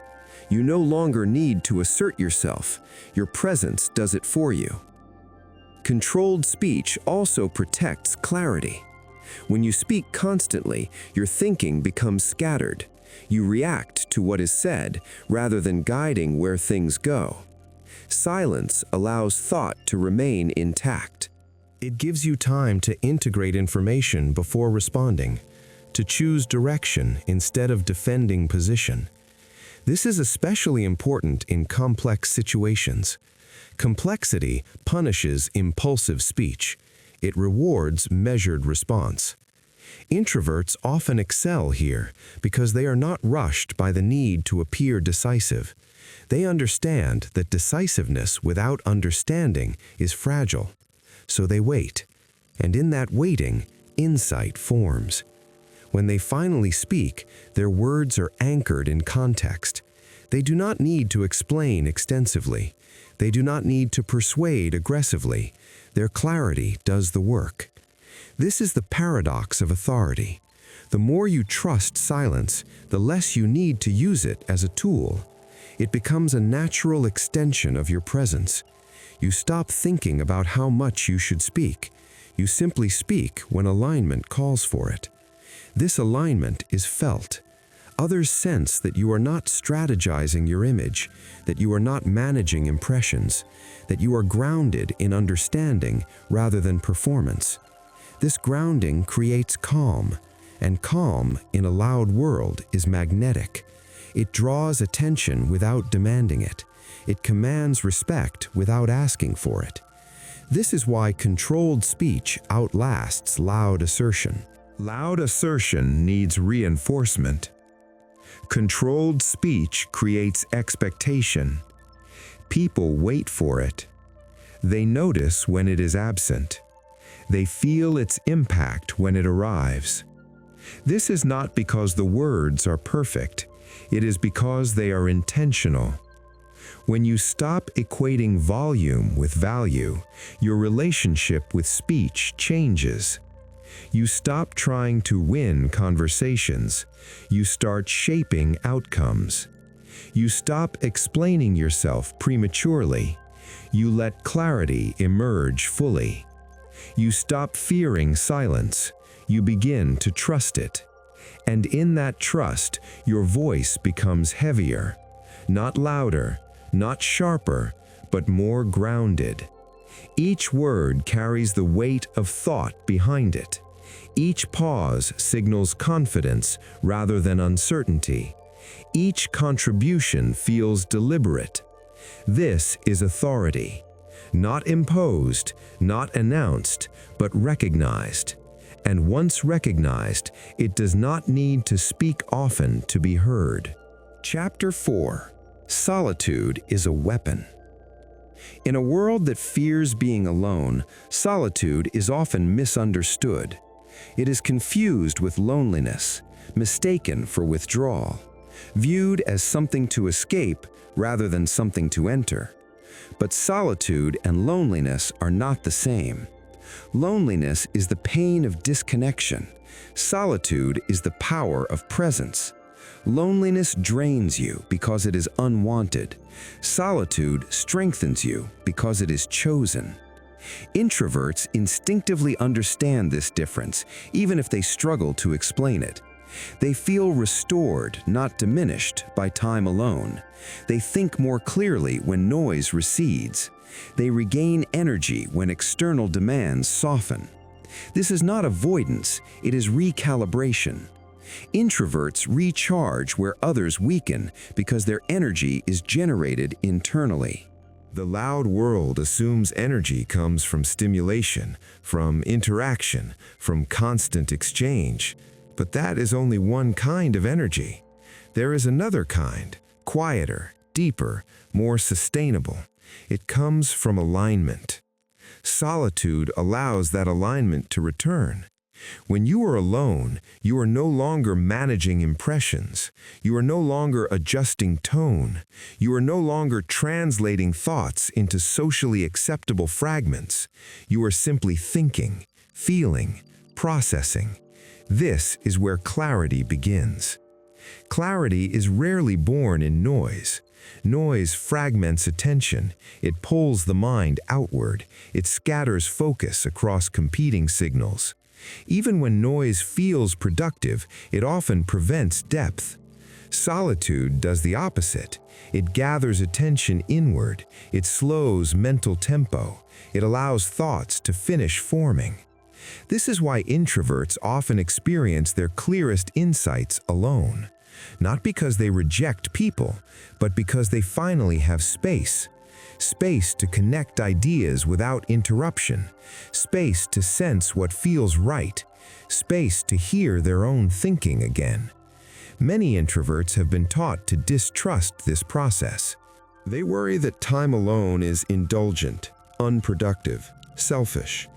You no longer need to assert yourself, your presence does it for you. Controlled speech also protects clarity. When you speak constantly, your thinking becomes scattered. You react to what is said rather than guiding where things go. Silence allows thought to remain intact. It gives you time to integrate information before responding, to choose direction instead of defending position. This is especially important in complex situations. Complexity punishes impulsive speech. It rewards measured response. Introverts often excel here because they are not rushed by the need to appear decisive. They understand that decisiveness without understanding is fragile. So they wait, and in that waiting, insight forms. When they finally speak, their words are anchored in context. They do not need to explain extensively. They do not need to persuade aggressively. Their clarity does the work. This is the paradox of authority. The more you trust silence, the less you need to use it as a tool. It becomes a natural extension of your presence. You stop thinking about how much you should speak. You simply speak when alignment calls for it. This alignment is felt. Others sense that you are not strategizing your image, that you are not managing impressions, that you are grounded in understanding rather than performance. This grounding creates calm, and calm in a loud world is magnetic. It draws attention without demanding it. It commands respect without asking for it. This is why controlled speech outlasts loud assertion. Loud assertion needs reinforcement. Controlled speech creates expectation. People wait for it. They notice when it is absent. They feel its impact when it arrives. This is not because the words are perfect. It is because they are intentional. When you stop equating volume with value, your relationship with speech changes. You stop trying to win conversations. You start shaping outcomes. You stop explaining yourself prematurely. You let clarity emerge fully. You stop fearing silence. You begin to trust it. And in that trust, your voice becomes heavier, not louder, not sharper, but more grounded. Each word carries the weight of thought behind it. Each pause signals confidence rather than uncertainty. Each contribution feels deliberate. This is authority, not imposed, not announced, but recognized. And once recognized, it does not need to speak often to be heard. Chapter 4. Solitude is a weapon. In a world that fears being alone, solitude is often misunderstood. It is confused with loneliness, mistaken for withdrawal, viewed as something to escape rather than something to enter. But solitude and loneliness are not the same. Loneliness is the pain of disconnection. Solitude is the power of presence. Loneliness drains you because it is unwanted. Solitude strengthens you because it is chosen. Introverts instinctively understand this difference, even if they struggle to explain it. They feel restored, not diminished, by time alone. They think more clearly when noise recedes. They regain energy when external demands soften. This is not avoidance, it is recalibration. Introverts recharge where others weaken because their energy is generated internally. The loud world assumes energy comes from stimulation, from interaction, from constant exchange. But that is only one kind of energy. There is another kind, quieter, deeper, more sustainable. It comes from alignment. Solitude allows that alignment to return. When you are alone, you are no longer managing impressions. You are no longer adjusting tone. You are no longer translating thoughts into socially acceptable fragments. You are simply thinking, feeling, processing. This is where clarity begins. Clarity is rarely born in noise. Noise fragments attention. It pulls the mind outward. It scatters focus across competing signals. Even when noise feels productive, it often prevents depth. Solitude does the opposite. It gathers attention inward. It slows mental tempo. It allows thoughts to finish forming. This is why introverts often experience their clearest insights alone. Not because they reject people, but because they finally have space. Space to connect ideas without interruption. Space to sense what feels right. Space to hear their own thinking again. Many introverts have been taught to distrust this process. They worry that time alone is indulgent, unproductive, selfish.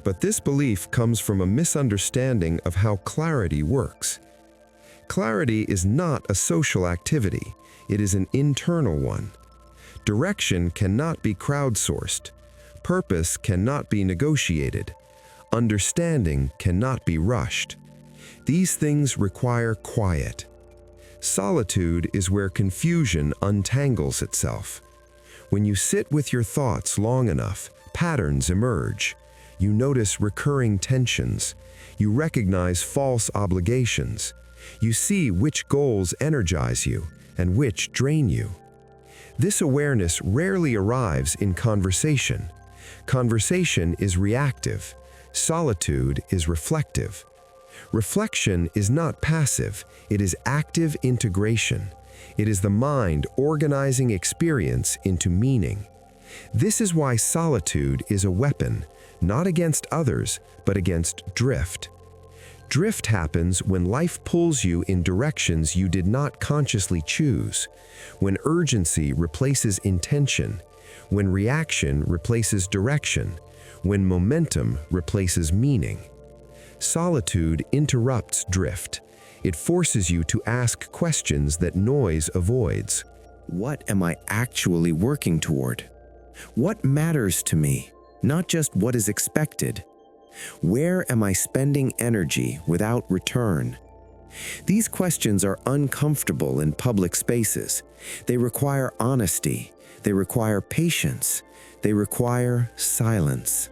But this belief comes from a misunderstanding of how clarity works. Clarity is not a social activity, it is an internal one. Direction cannot be crowdsourced. Purpose cannot be negotiated. Understanding cannot be rushed. These things require quiet. Solitude is where confusion untangles itself. When you sit with your thoughts long enough, patterns emerge. You notice recurring tensions. You recognize false obligations. You see which goals energize you and which drain you. This awareness rarely arrives in conversation. Conversation is reactive. Solitude is reflective. Reflection is not passive, it is active integration. It is the mind organizing experience into meaning. This is why solitude is a weapon, not against others, but against drift. Drift happens when life pulls you in directions you did not consciously choose, when urgency replaces intention, when reaction replaces direction, when momentum replaces meaning. Solitude interrupts drift. It forces you to ask questions that noise avoids. What am I actually working toward? What matters to me, not just what is expected? Where am I spending energy without return? These questions are uncomfortable in public spaces. They require honesty. They require patience. They require silence.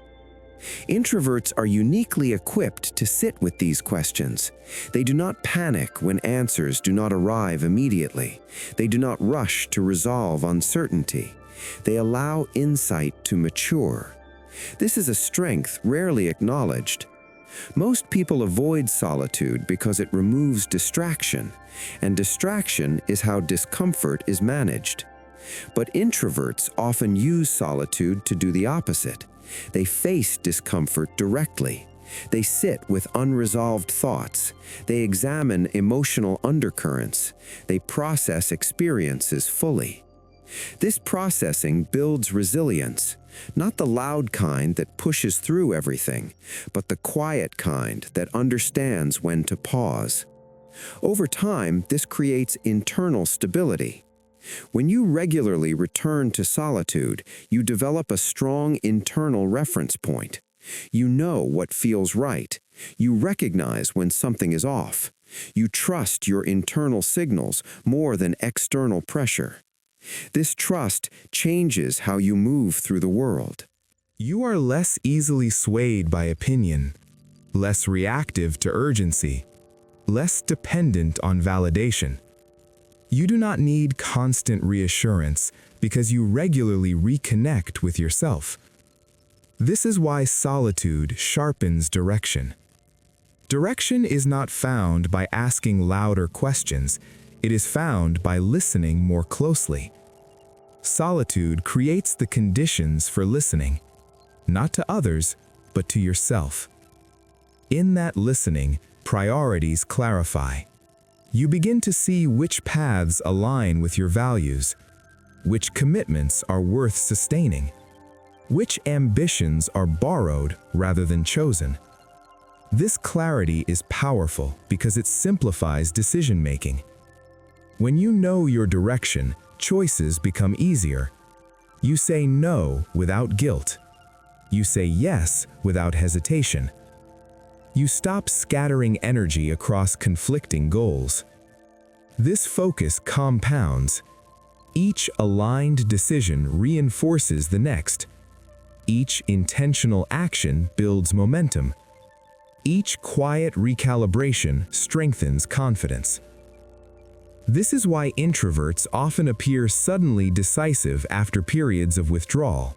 Introverts are uniquely equipped to sit with these questions. They do not panic when answers do not arrive immediately. They do not rush to resolve uncertainty. They allow insight to mature. This is a strength rarely acknowledged. Most people avoid solitude because it removes distraction, and distraction is how discomfort is managed. But introverts often use solitude to do the opposite. They face discomfort directly. They sit with unresolved thoughts. They examine emotional undercurrents. They process experiences fully. This processing builds resilience, not the loud kind that pushes through everything, but the quiet kind that understands when to pause. Over time, this creates internal stability. When you regularly return to solitude, you develop a strong internal reference point. You know what feels right. You recognize when something is off. You trust your internal signals more than external pressure. This trust changes how you move through the world. You are less easily swayed by opinion, less reactive to urgency, less dependent on validation. You do not need constant reassurance because you regularly reconnect with yourself. This is why solitude sharpens direction. Direction is not found by asking louder questions. It is found by listening more closely. Solitude creates the conditions for listening, not to others, but to yourself. In that listening, priorities clarify. You begin to see which paths align with your values, which commitments are worth sustaining, which ambitions are borrowed rather than chosen. This clarity is powerful because it simplifies decision-making. When you know your direction, choices become easier. You say no without guilt. You say yes without hesitation. You stop scattering energy across conflicting goals. This focus compounds. Each aligned decision reinforces the next. Each intentional action builds momentum. Each quiet recalibration strengthens confidence. This is why introverts often appear suddenly decisive after periods of withdrawal.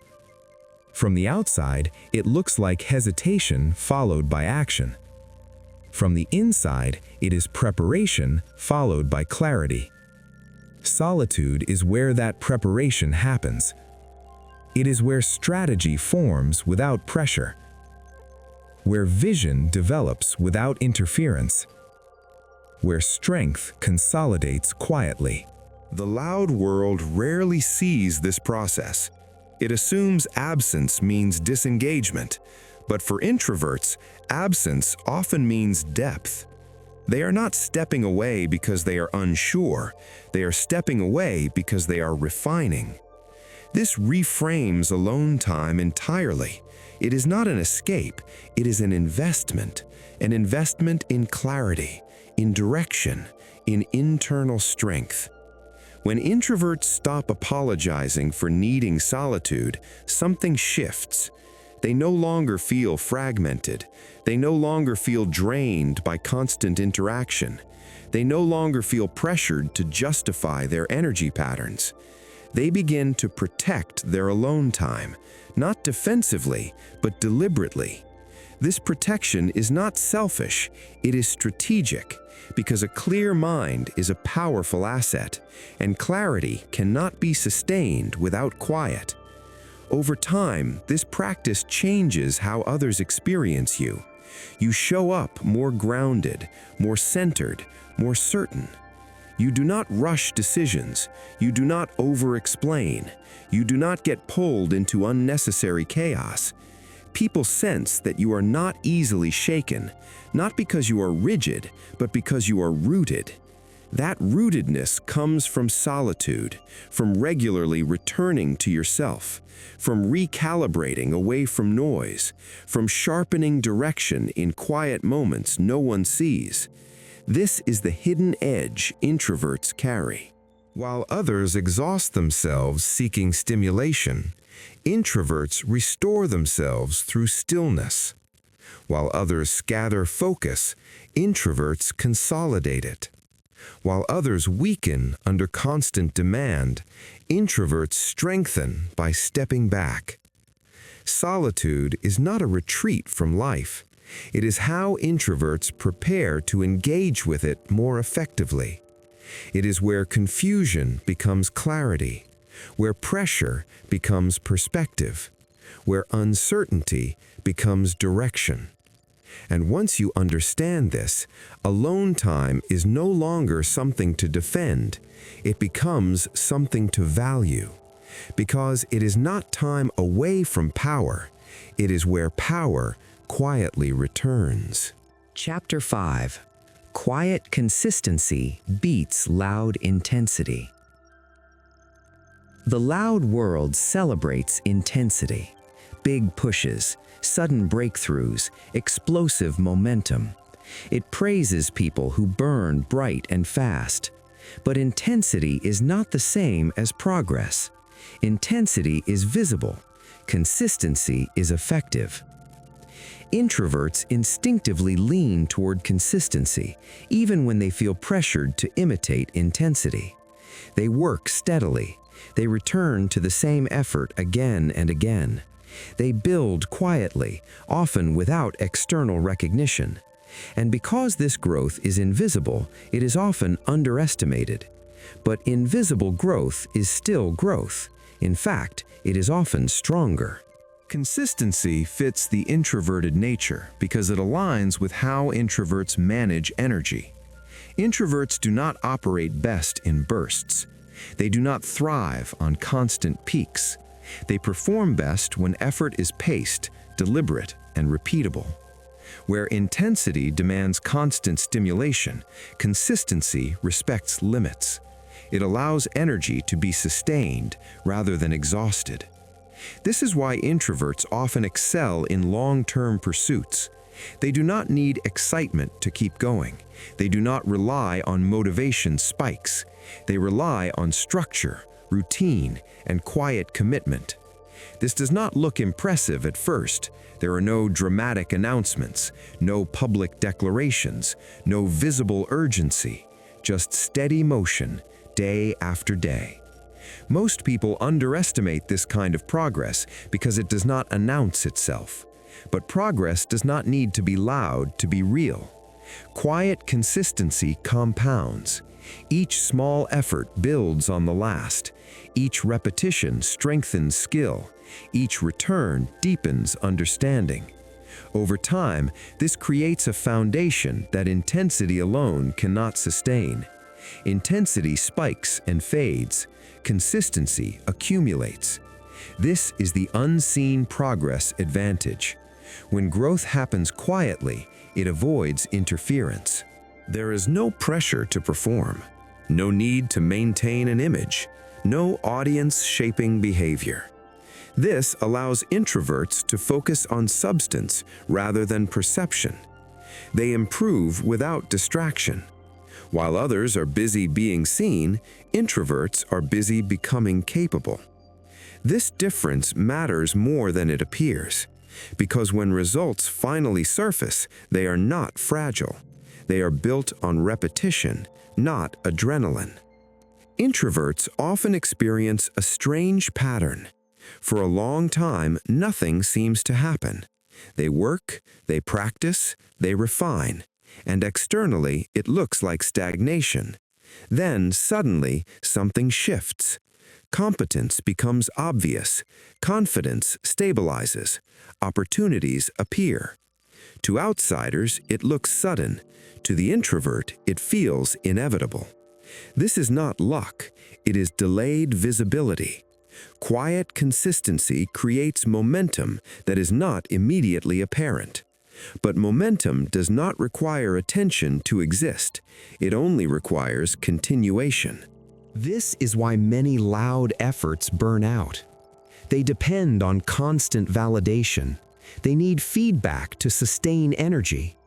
From the outside, it looks like hesitation followed by action. From the inside, it is preparation followed by clarity. Solitude is where that preparation happens. It is where strategy forms without pressure, where vision develops without interference, where strength consolidates quietly. The loud world rarely sees this process. It assumes absence means disengagement, but for introverts, absence often means depth. They are not stepping away because they are unsure. They are stepping away because they are refining. This reframes alone time entirely. It is not an escape, it is an investment in clarity, in direction, in internal strength. When introverts stop apologizing for needing solitude, something shifts. They no longer feel fragmented. They no longer feel drained by constant interaction. They no longer feel pressured to justify their energy patterns. They begin to protect their alone time, not defensively, but deliberately. This protection is not selfish, it is strategic, because a clear mind is a powerful asset, and clarity cannot be sustained without quiet. Over time, this practice changes how others experience you. You show up more grounded, more centered, more certain. You do not rush decisions. You do not over-explain. You do not get pulled into unnecessary chaos. People sense that you are not easily shaken, not because you are rigid, but because you are rooted. That rootedness comes from solitude, from regularly returning to yourself, from recalibrating away from noise, from sharpening direction in quiet moments no one sees. This is the hidden edge introverts carry. While others exhaust themselves seeking stimulation, introverts restore themselves through stillness. While others gather focus, introverts consolidate it. While others weaken under constant demand, introverts strengthen by stepping back. Solitude is not a retreat from life. It is how introverts prepare to engage with it more effectively. It is where confusion becomes clarity, where pressure becomes perspective, where uncertainty becomes direction. And once you understand this, alone time is no longer something to defend. It becomes something to value. Because it is not time away from power. It is where power quietly returns. Chapter 5. Quiet consistency beats loud intensity. The loud world celebrates intensity. Big pushes, sudden breakthroughs, explosive momentum. It praises people who burn bright and fast. But intensity is not the same as progress. Intensity is visible. Consistency is effective. Introverts instinctively lean toward consistency, even when they feel pressured to imitate intensity. They work steadily. They return to the same effort again and again. They build quietly, often without external recognition. And because this growth is invisible, it is often underestimated. But invisible growth is still growth. In fact, it is often stronger. Consistency fits the introverted nature because it aligns with how introverts manage energy. Introverts do not operate best in bursts. They do not thrive on constant peaks. They perform best when effort is paced, deliberate, and repeatable. Where intensity demands constant stimulation, consistency respects limits. It allows energy to be sustained rather than exhausted. This is why introverts often excel in long-term pursuits. They do not need excitement to keep going. They do not rely on motivation spikes. They rely on structure, routine, and quiet commitment. This does not look impressive at first. There are no dramatic announcements, no public declarations, no visible urgency, just steady motion, day after day. Most people underestimate this kind of progress because it does not announce itself. But progress does not need to be loud to be real. Quiet consistency compounds. Each small effort builds on the last. Each repetition strengthens skill. Each return deepens understanding. Over time, this creates a foundation that intensity alone cannot sustain. Intensity spikes and fades. Consistency accumulates. This is the unseen progress advantage. When growth happens quietly, it avoids interference. There is no pressure to perform, no need to maintain an image, no audience-shaping behavior. This allows introverts to focus on substance rather than perception. They improve without distraction. While others are busy being seen, introverts are busy becoming capable. This difference matters more than it appears. because when results finally surface, they are not fragile. They are built on repetition, not adrenaline. Introverts often experience a strange pattern. For a long time, nothing seems to happen. They work, they practice, they refine, and externally it looks like stagnation. Then, suddenly, something shifts. Competence becomes obvious, confidence stabilizes, opportunities appear. To outsiders, it looks sudden. To the introvert, it feels inevitable. This is not luck, it is delayed visibility. Quiet consistency creates momentum that is not immediately apparent. But momentum does not require attention to exist. It only requires continuation. This is why many loud efforts burn out. They depend on constant validation. They need feedback to sustain energy.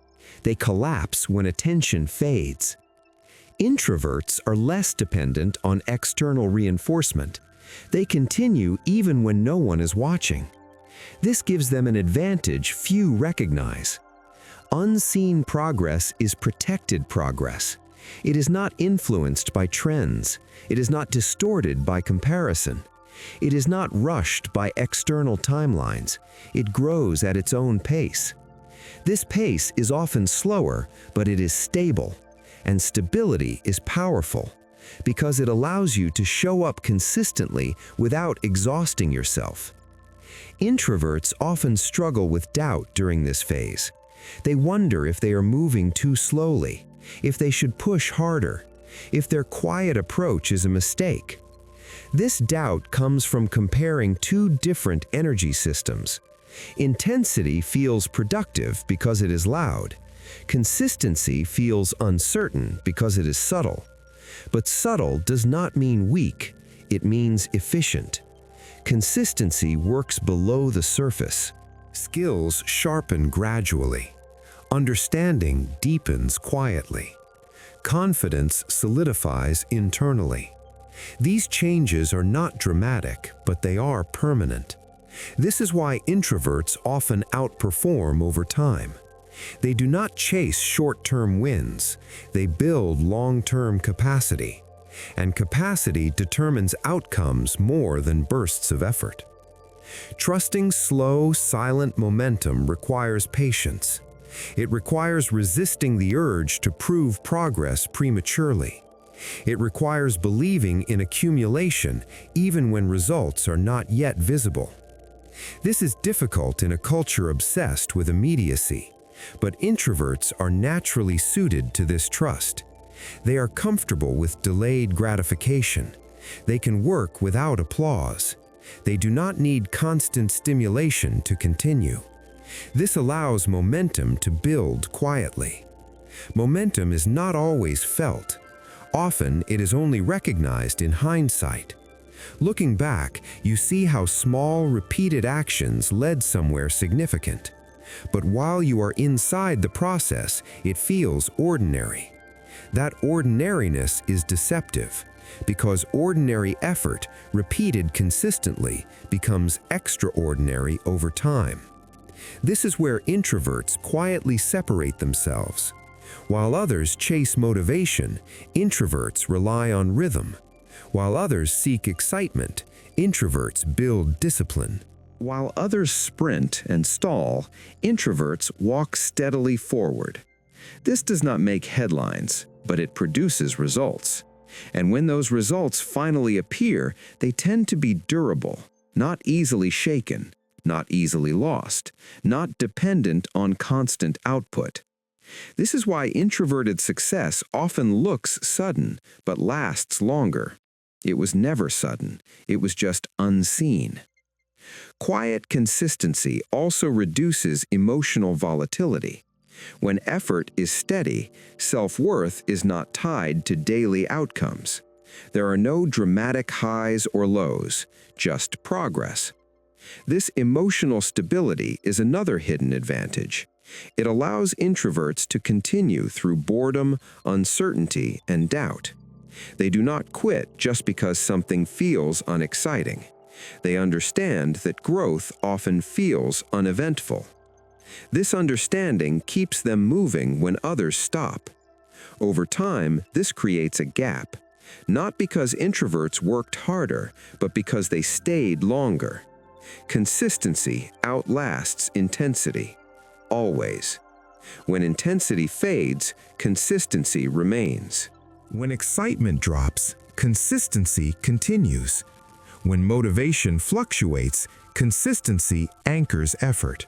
They collapse when attention fades. Introverts are less dependent on external reinforcement. They continue even when no one is watching. This gives them an advantage few recognize. Unseen progress is protected progress. It is not influenced by trends. It is not distorted by comparison. It is not rushed by external timelines. It grows at its own pace. This pace is often slower, but it is stable. And stability is powerful because it allows you to show up consistently without exhausting yourself. Introverts often struggle with doubt during this phase. They wonder if they are moving too slowly, if they should push harder, if their quiet approach is a mistake. This doubt comes from comparing two different energy systems. Intensity feels productive because it is loud. Consistency feels uncertain because it is subtle. But subtle does not mean weak, it means efficient. Consistency works below the surface. Skills sharpen gradually. Understanding deepens quietly. Confidence solidifies internally. These changes are not dramatic, but they are permanent. This is why introverts often outperform over time. They do not chase short-term wins. They build long-term capacity. And capacity determines outcomes more than bursts of effort. Trusting slow, silent momentum requires patience. It requires resisting the urge to prove progress prematurely. It requires believing in accumulation even when results are not yet visible. This is difficult in a culture obsessed with immediacy, but introverts are naturally suited to this trust. They are comfortable with delayed gratification. They can work without applause. They do not need constant stimulation to continue. This allows momentum to build quietly. Momentum is not always felt. Often, it is only recognized in hindsight. Looking back, you see how small, repeated actions led somewhere significant. But while you are inside the process, it feels ordinary. That ordinariness is deceptive, because ordinary effort, repeated consistently, becomes extraordinary over time. This is where introverts quietly separate themselves. While others chase motivation, introverts rely on rhythm. While others seek excitement, introverts build discipline. While others sprint and stall, introverts walk steadily forward. This does not make headlines, but it produces results. And when those results finally appear, they tend to be durable, not easily shaken, not easily lost, not dependent on constant output. This is why introverted success often looks sudden, but lasts longer. It was never sudden, it was just unseen. Quiet consistency also reduces emotional volatility. When effort is steady, self-worth is not tied to daily outcomes. There are no dramatic highs or lows, just progress. This emotional stability is another hidden advantage. It allows introverts to continue through boredom, uncertainty, and doubt. They do not quit just because something feels unexciting. They understand that growth often feels uneventful. This understanding keeps them moving when others stop. Over time, this creates a gap, not because introverts worked harder, but because they stayed longer. Consistency outlasts intensity, always. When intensity fades, consistency remains. When excitement drops, consistency continues. When motivation fluctuates, consistency anchors effort.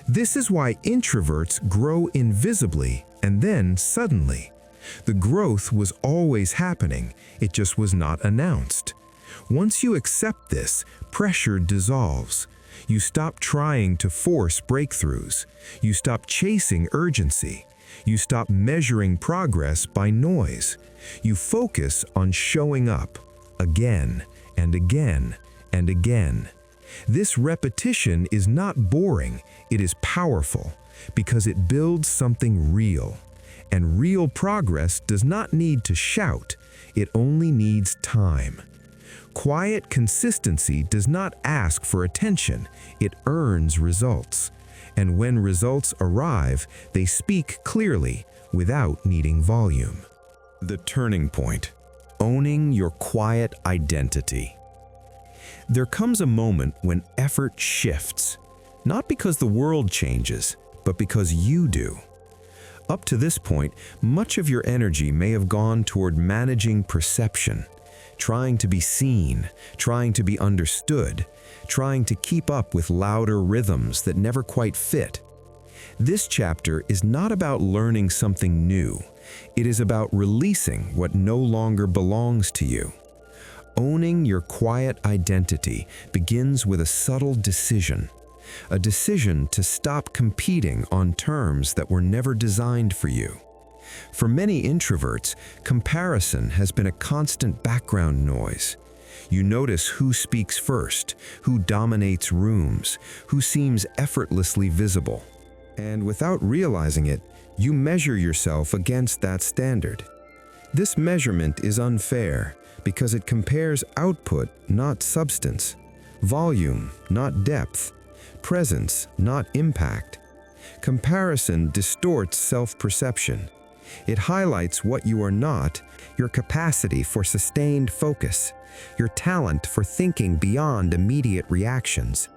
This is why introverts grow invisibly and then suddenly. The growth was always happening, it just was not announced. Once you accept this, pressure dissolves. You stop trying to force breakthroughs. You stop chasing urgency. You stop measuring progress by noise. You focus on showing up again and again and again. This repetition is not boring, it is powerful because it builds something real. And real progress does not need to shout, it only needs time. Quiet consistency does not ask for attention, it earns results. And when results arrive, they speak clearly without needing volume. The turning point. Owning your quiet identity. There comes a moment when effort shifts, not because the world changes, but because you do. Up to this point, much of your energy may have gone toward managing perception, trying to be seen, trying to be understood, trying to keep up with louder rhythms that never quite fit. This chapter is not about learning something new. It is about releasing what no longer belongs to you. Owning your quiet identity begins with a subtle decision. A decision to stop competing on terms that were never designed for you. For many introverts, comparison has been a constant background noise. You notice who speaks first, who dominates rooms, who seems effortlessly visible. And without realizing it, you measure yourself against that standard. This measurement is unfair because it compares output, not substance, volume, not depth, presence, not impact. Comparison distorts self-perception. It highlights what you are not, your capacity for sustained focus, your talent for thinking beyond immediate reactions.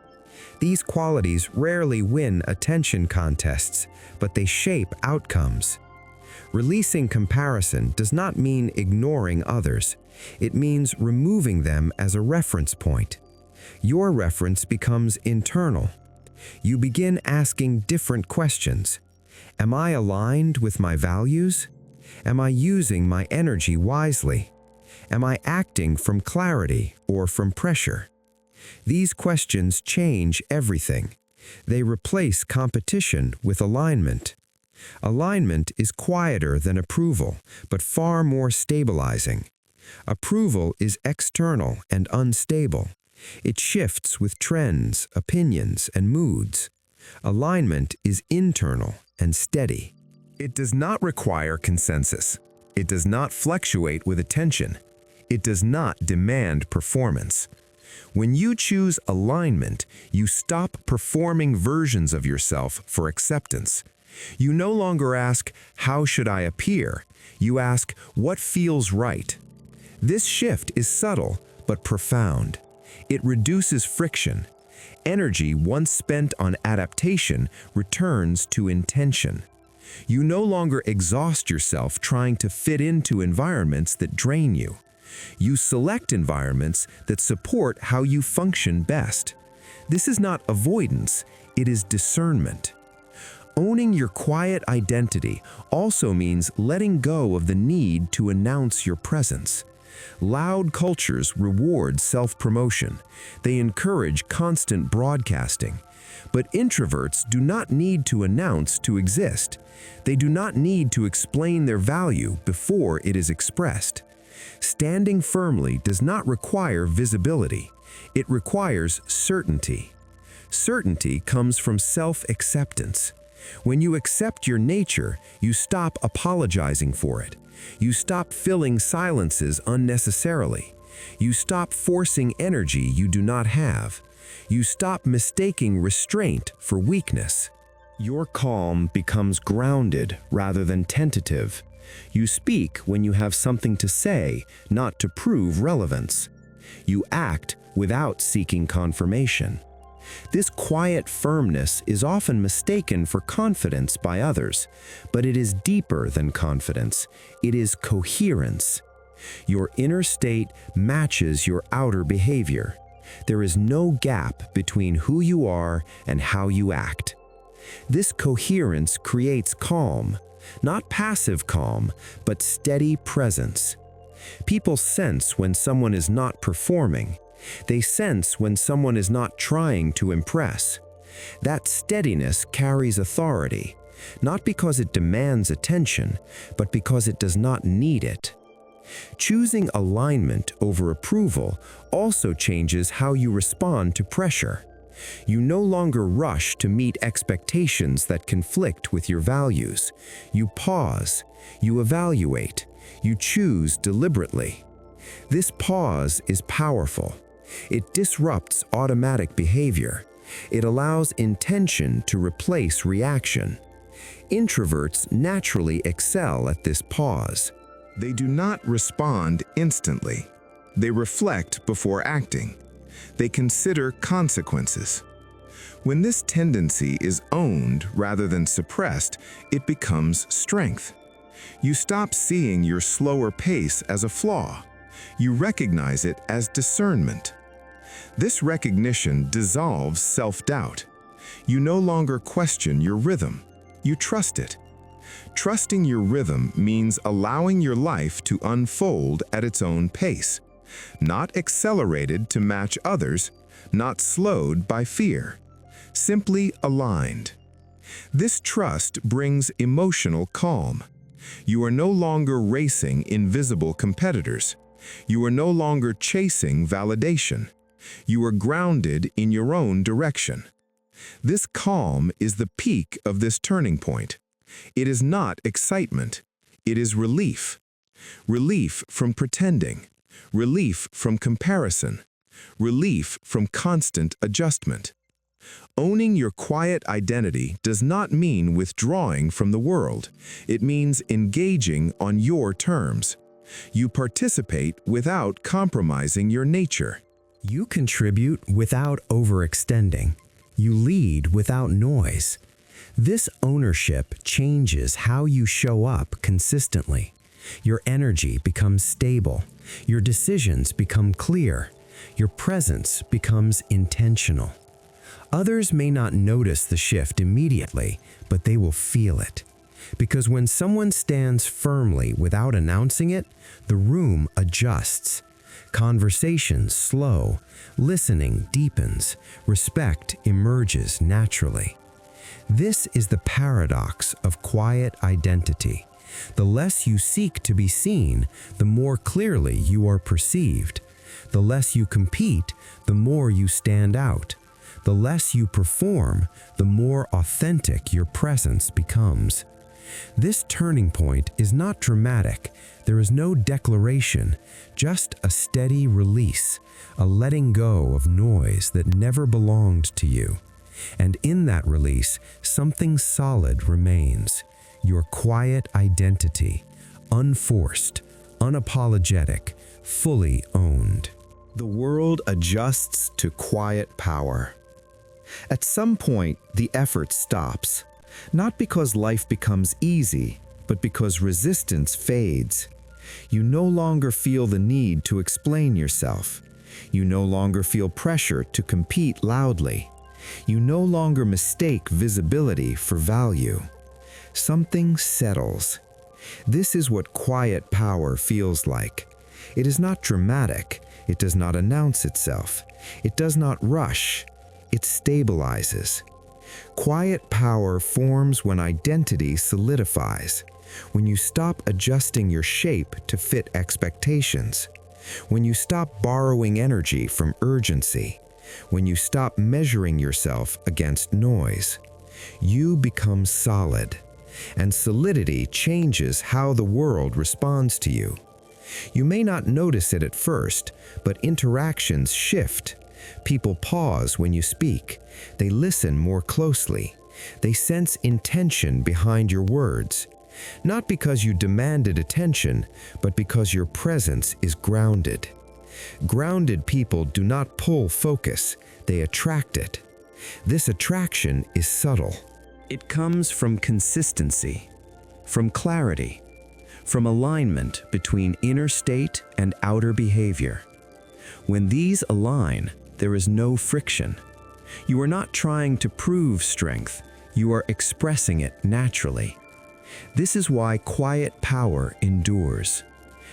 These qualities rarely win attention contests, but they shape outcomes. Releasing comparison does not mean ignoring others. It means removing them as a reference point. Your reference becomes internal. You begin asking different questions. Am I aligned with my values? Am I using my energy wisely? Am I acting from clarity or from pressure? These questions change everything. They replace competition with alignment. Alignment is quieter than approval, but far more stabilizing. Approval is external and unstable. It shifts with trends, opinions, and moods. Alignment is internal and steady. It does not require consensus. It does not fluctuate with attention. It does not demand performance. When you choose alignment, you stop performing versions of yourself for acceptance. You no longer ask, "How should I appear?" You ask, "What feels right?" This shift is subtle but profound. It reduces friction. Energy once spent on adaptation returns to intention. You no longer exhaust yourself trying to fit into environments that drain you. You select environments that support how you function best. This is not avoidance, it is discernment. Owning your quiet identity also means letting go of the need to announce your presence. Loud cultures reward self-promotion. They encourage constant broadcasting. But introverts do not need to announce to exist. They do not need to explain their value before it is expressed. Standing firmly does not require visibility. It requires certainty. Certainty comes from self-acceptance. When you accept your nature, you stop apologizing for it. You stop filling silences unnecessarily. You stop forcing energy you do not have. You stop mistaking restraint for weakness. Your calm becomes grounded rather than tentative. You speak when you have something to say, not to prove relevance. You act without seeking confirmation. This quiet firmness is often mistaken for confidence by others, but it is deeper than confidence. It is coherence. Your inner state matches your outer behavior. There is no gap between who you are and how you act. This coherence creates calm, not passive calm, but steady presence. People sense when someone is not performing. They sense when someone is not trying to impress. That steadiness carries authority, not because it demands attention, but because it does not need it. Choosing alignment over approval also changes how you respond to pressure. You no longer rush to meet expectations that conflict with your values. You pause, you evaluate, you choose deliberately. This pause is powerful. It disrupts automatic behavior. It allows intention to replace reaction. Introverts naturally excel at this pause. They do not respond instantly. They reflect before acting. They consider consequences. When this tendency is owned rather than suppressed, it becomes strength. You stop seeing your slower pace as a flaw. You recognize it as discernment. This recognition dissolves self-doubt. You no longer question your rhythm. You trust it. Trusting your rhythm means allowing your life to unfold at its own pace, not accelerated to match others, not slowed by fear, simply aligned. This trust brings emotional calm. You are no longer racing invisible competitors. You are no longer chasing validation. You are grounded in your own direction. This calm is the peak of this turning point. It is not excitement. It is relief. Relief from pretending. Relief from comparison. Relief from constant adjustment. Owning your quiet identity does not mean withdrawing from the world. It means engaging on your terms. You participate without compromising your nature. You contribute without overextending. You lead without noise. This ownership changes how you show up consistently. Your energy becomes stable. Your decisions become clear. Your presence becomes intentional. Others may not notice the shift immediately, but they will feel it. Because when someone stands firmly without announcing it, the room adjusts. Conversations slow, listening deepens, respect emerges naturally. This is the paradox of quiet identity. The less you seek to be seen, the more clearly you are perceived. The less you compete, the more you stand out. The less you perform, the more authentic your presence becomes. This turning point is not dramatic. There is no declaration, just a steady release, a letting go of noise that never belonged to you. And in that release, something solid remains. Your quiet identity, unforced, unapologetic, fully owned. The world adjusts to quiet power. At some point, the effort stops, not because life becomes easy, but because resistance fades. You no longer feel the need to explain yourself. You no longer feel pressure to compete loudly. You no longer mistake visibility for value. Something settles. This is what quiet power feels like. It is not dramatic. It does not announce itself. It does not rush. It stabilizes. Quiet power forms when identity solidifies, when you stop adjusting your shape to fit expectations, when you stop borrowing energy from urgency, when you stop measuring yourself against noise. You become solid, and solidity changes how the world responds to you. You may not notice it at first, but interactions shift. People pause when you speak. They listen more closely. They sense intention behind your words. Not because you demanded attention, but because your presence is grounded. Grounded people do not pull focus, they attract it. This attraction is subtle. It comes from consistency, from clarity, from alignment between inner state and outer behavior. When these align, there is no friction. You are not trying to prove strength, you are expressing it naturally. This is why quiet power endures.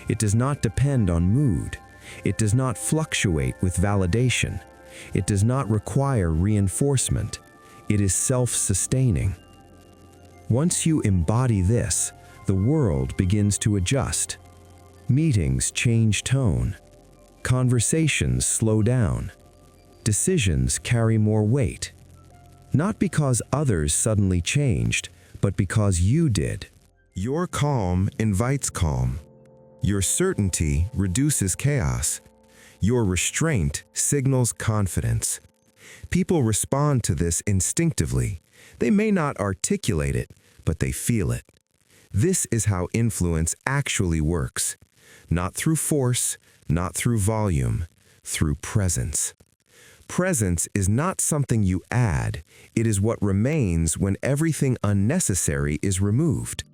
It does not depend on mood. It does not fluctuate with validation. It does not require reinforcement. It is self-sustaining. Once you embody this, the world begins to adjust. Meetings change tone. Conversations slow down. Decisions carry more weight. Not because others suddenly changed, but because you did. Your calm invites calm. Your certainty reduces chaos. Your restraint signals confidence. People respond to this instinctively. They may not articulate it, but they feel it. This is how influence actually works. Not through force, not through volume, through presence. Presence is not something you add, it is what remains when everything unnecessary is removed.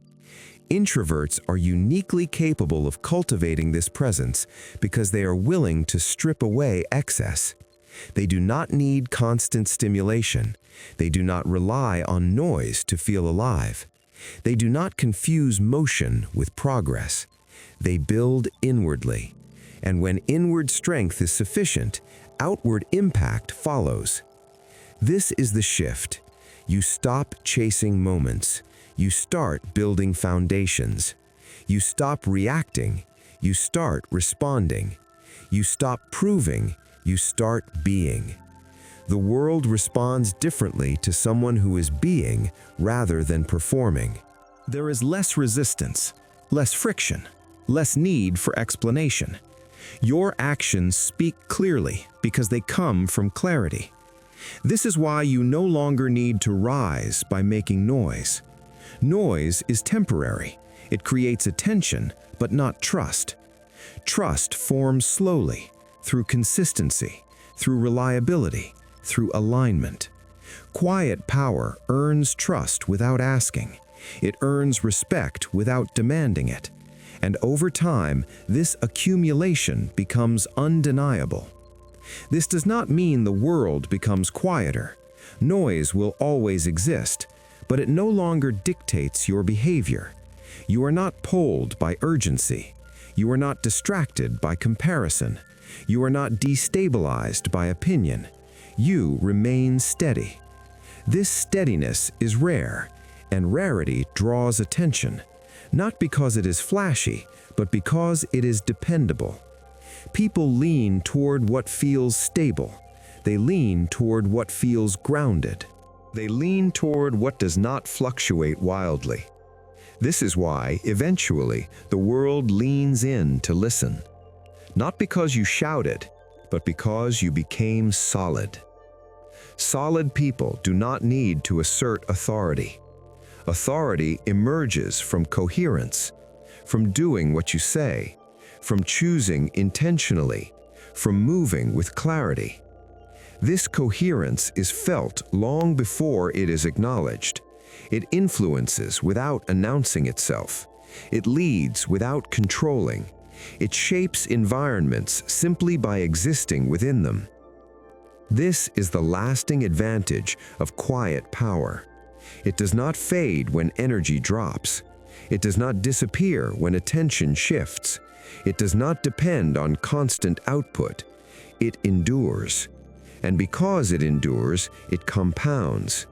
Introverts are uniquely capable of cultivating this presence because they are willing to strip away excess. They do not need constant stimulation. They do not rely on noise to feel alive. They do not confuse motion with progress. They build inwardly. And when inward strength is sufficient, outward impact follows. This is the shift. You stop chasing moments. You start building foundations. You stop reacting. You start responding. You stop proving. You start being. The world responds differently to someone who is being rather than performing. There is less resistance, less friction, less need for explanation. Your actions speak clearly because they come from clarity. This is why you no longer need to rise by making noise. Noise is temporary. It creates attention, but not trust. Trust forms slowly, through consistency, through reliability, through alignment. Quiet power earns trust without asking. It earns respect without demanding it. And over time, this accumulation becomes undeniable. This does not mean the world becomes quieter. Noise will always exist, but it no longer dictates your behavior. You are not pulled by urgency. You are not distracted by comparison. You are not destabilized by opinion. You remain steady. This steadiness is rare, and rarity draws attention, not because it is flashy, but because it is dependable. People lean toward what feels stable. They lean toward what feels grounded. They lean toward what does not fluctuate wildly. This is why, eventually, the world leans in to listen. Not because you shouted, but because you became solid. Solid people do not need to assert authority. Authority emerges from coherence, from doing what you say, from choosing intentionally, from moving with clarity. This coherence is felt long before it is acknowledged. It influences without announcing itself. It leads without controlling. It shapes environments simply by existing within them. This is the lasting advantage of quiet power. It does not fade when energy drops. It does not disappear when attention shifts. It does not depend on constant output. It endures. And because it endures, it compounds.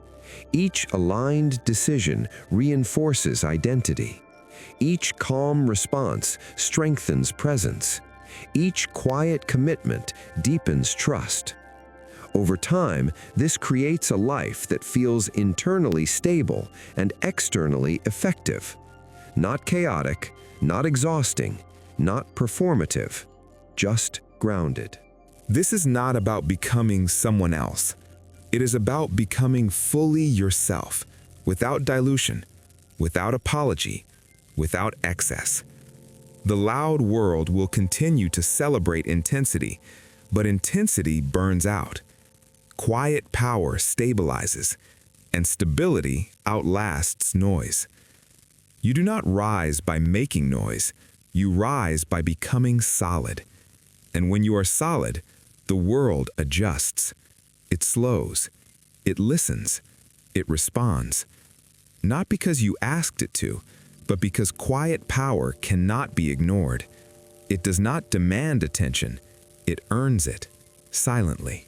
Each aligned decision reinforces identity. Each calm response strengthens presence. Each quiet commitment deepens trust. Over time, this creates a life that feels internally stable and externally effective. Not chaotic, not exhausting, not performative, just grounded. This is not about becoming someone else. It is about becoming fully yourself, without dilution, without apology, without excess. The loud world will continue to celebrate intensity, but intensity burns out. Quiet power stabilizes, and stability outlasts noise. You do not rise by making noise, you rise by becoming solid. And when you are solid, the world adjusts. It slows. It listens. It responds. Not because you asked it to, but because quiet power cannot be ignored. It does not demand attention. It earns it, silently.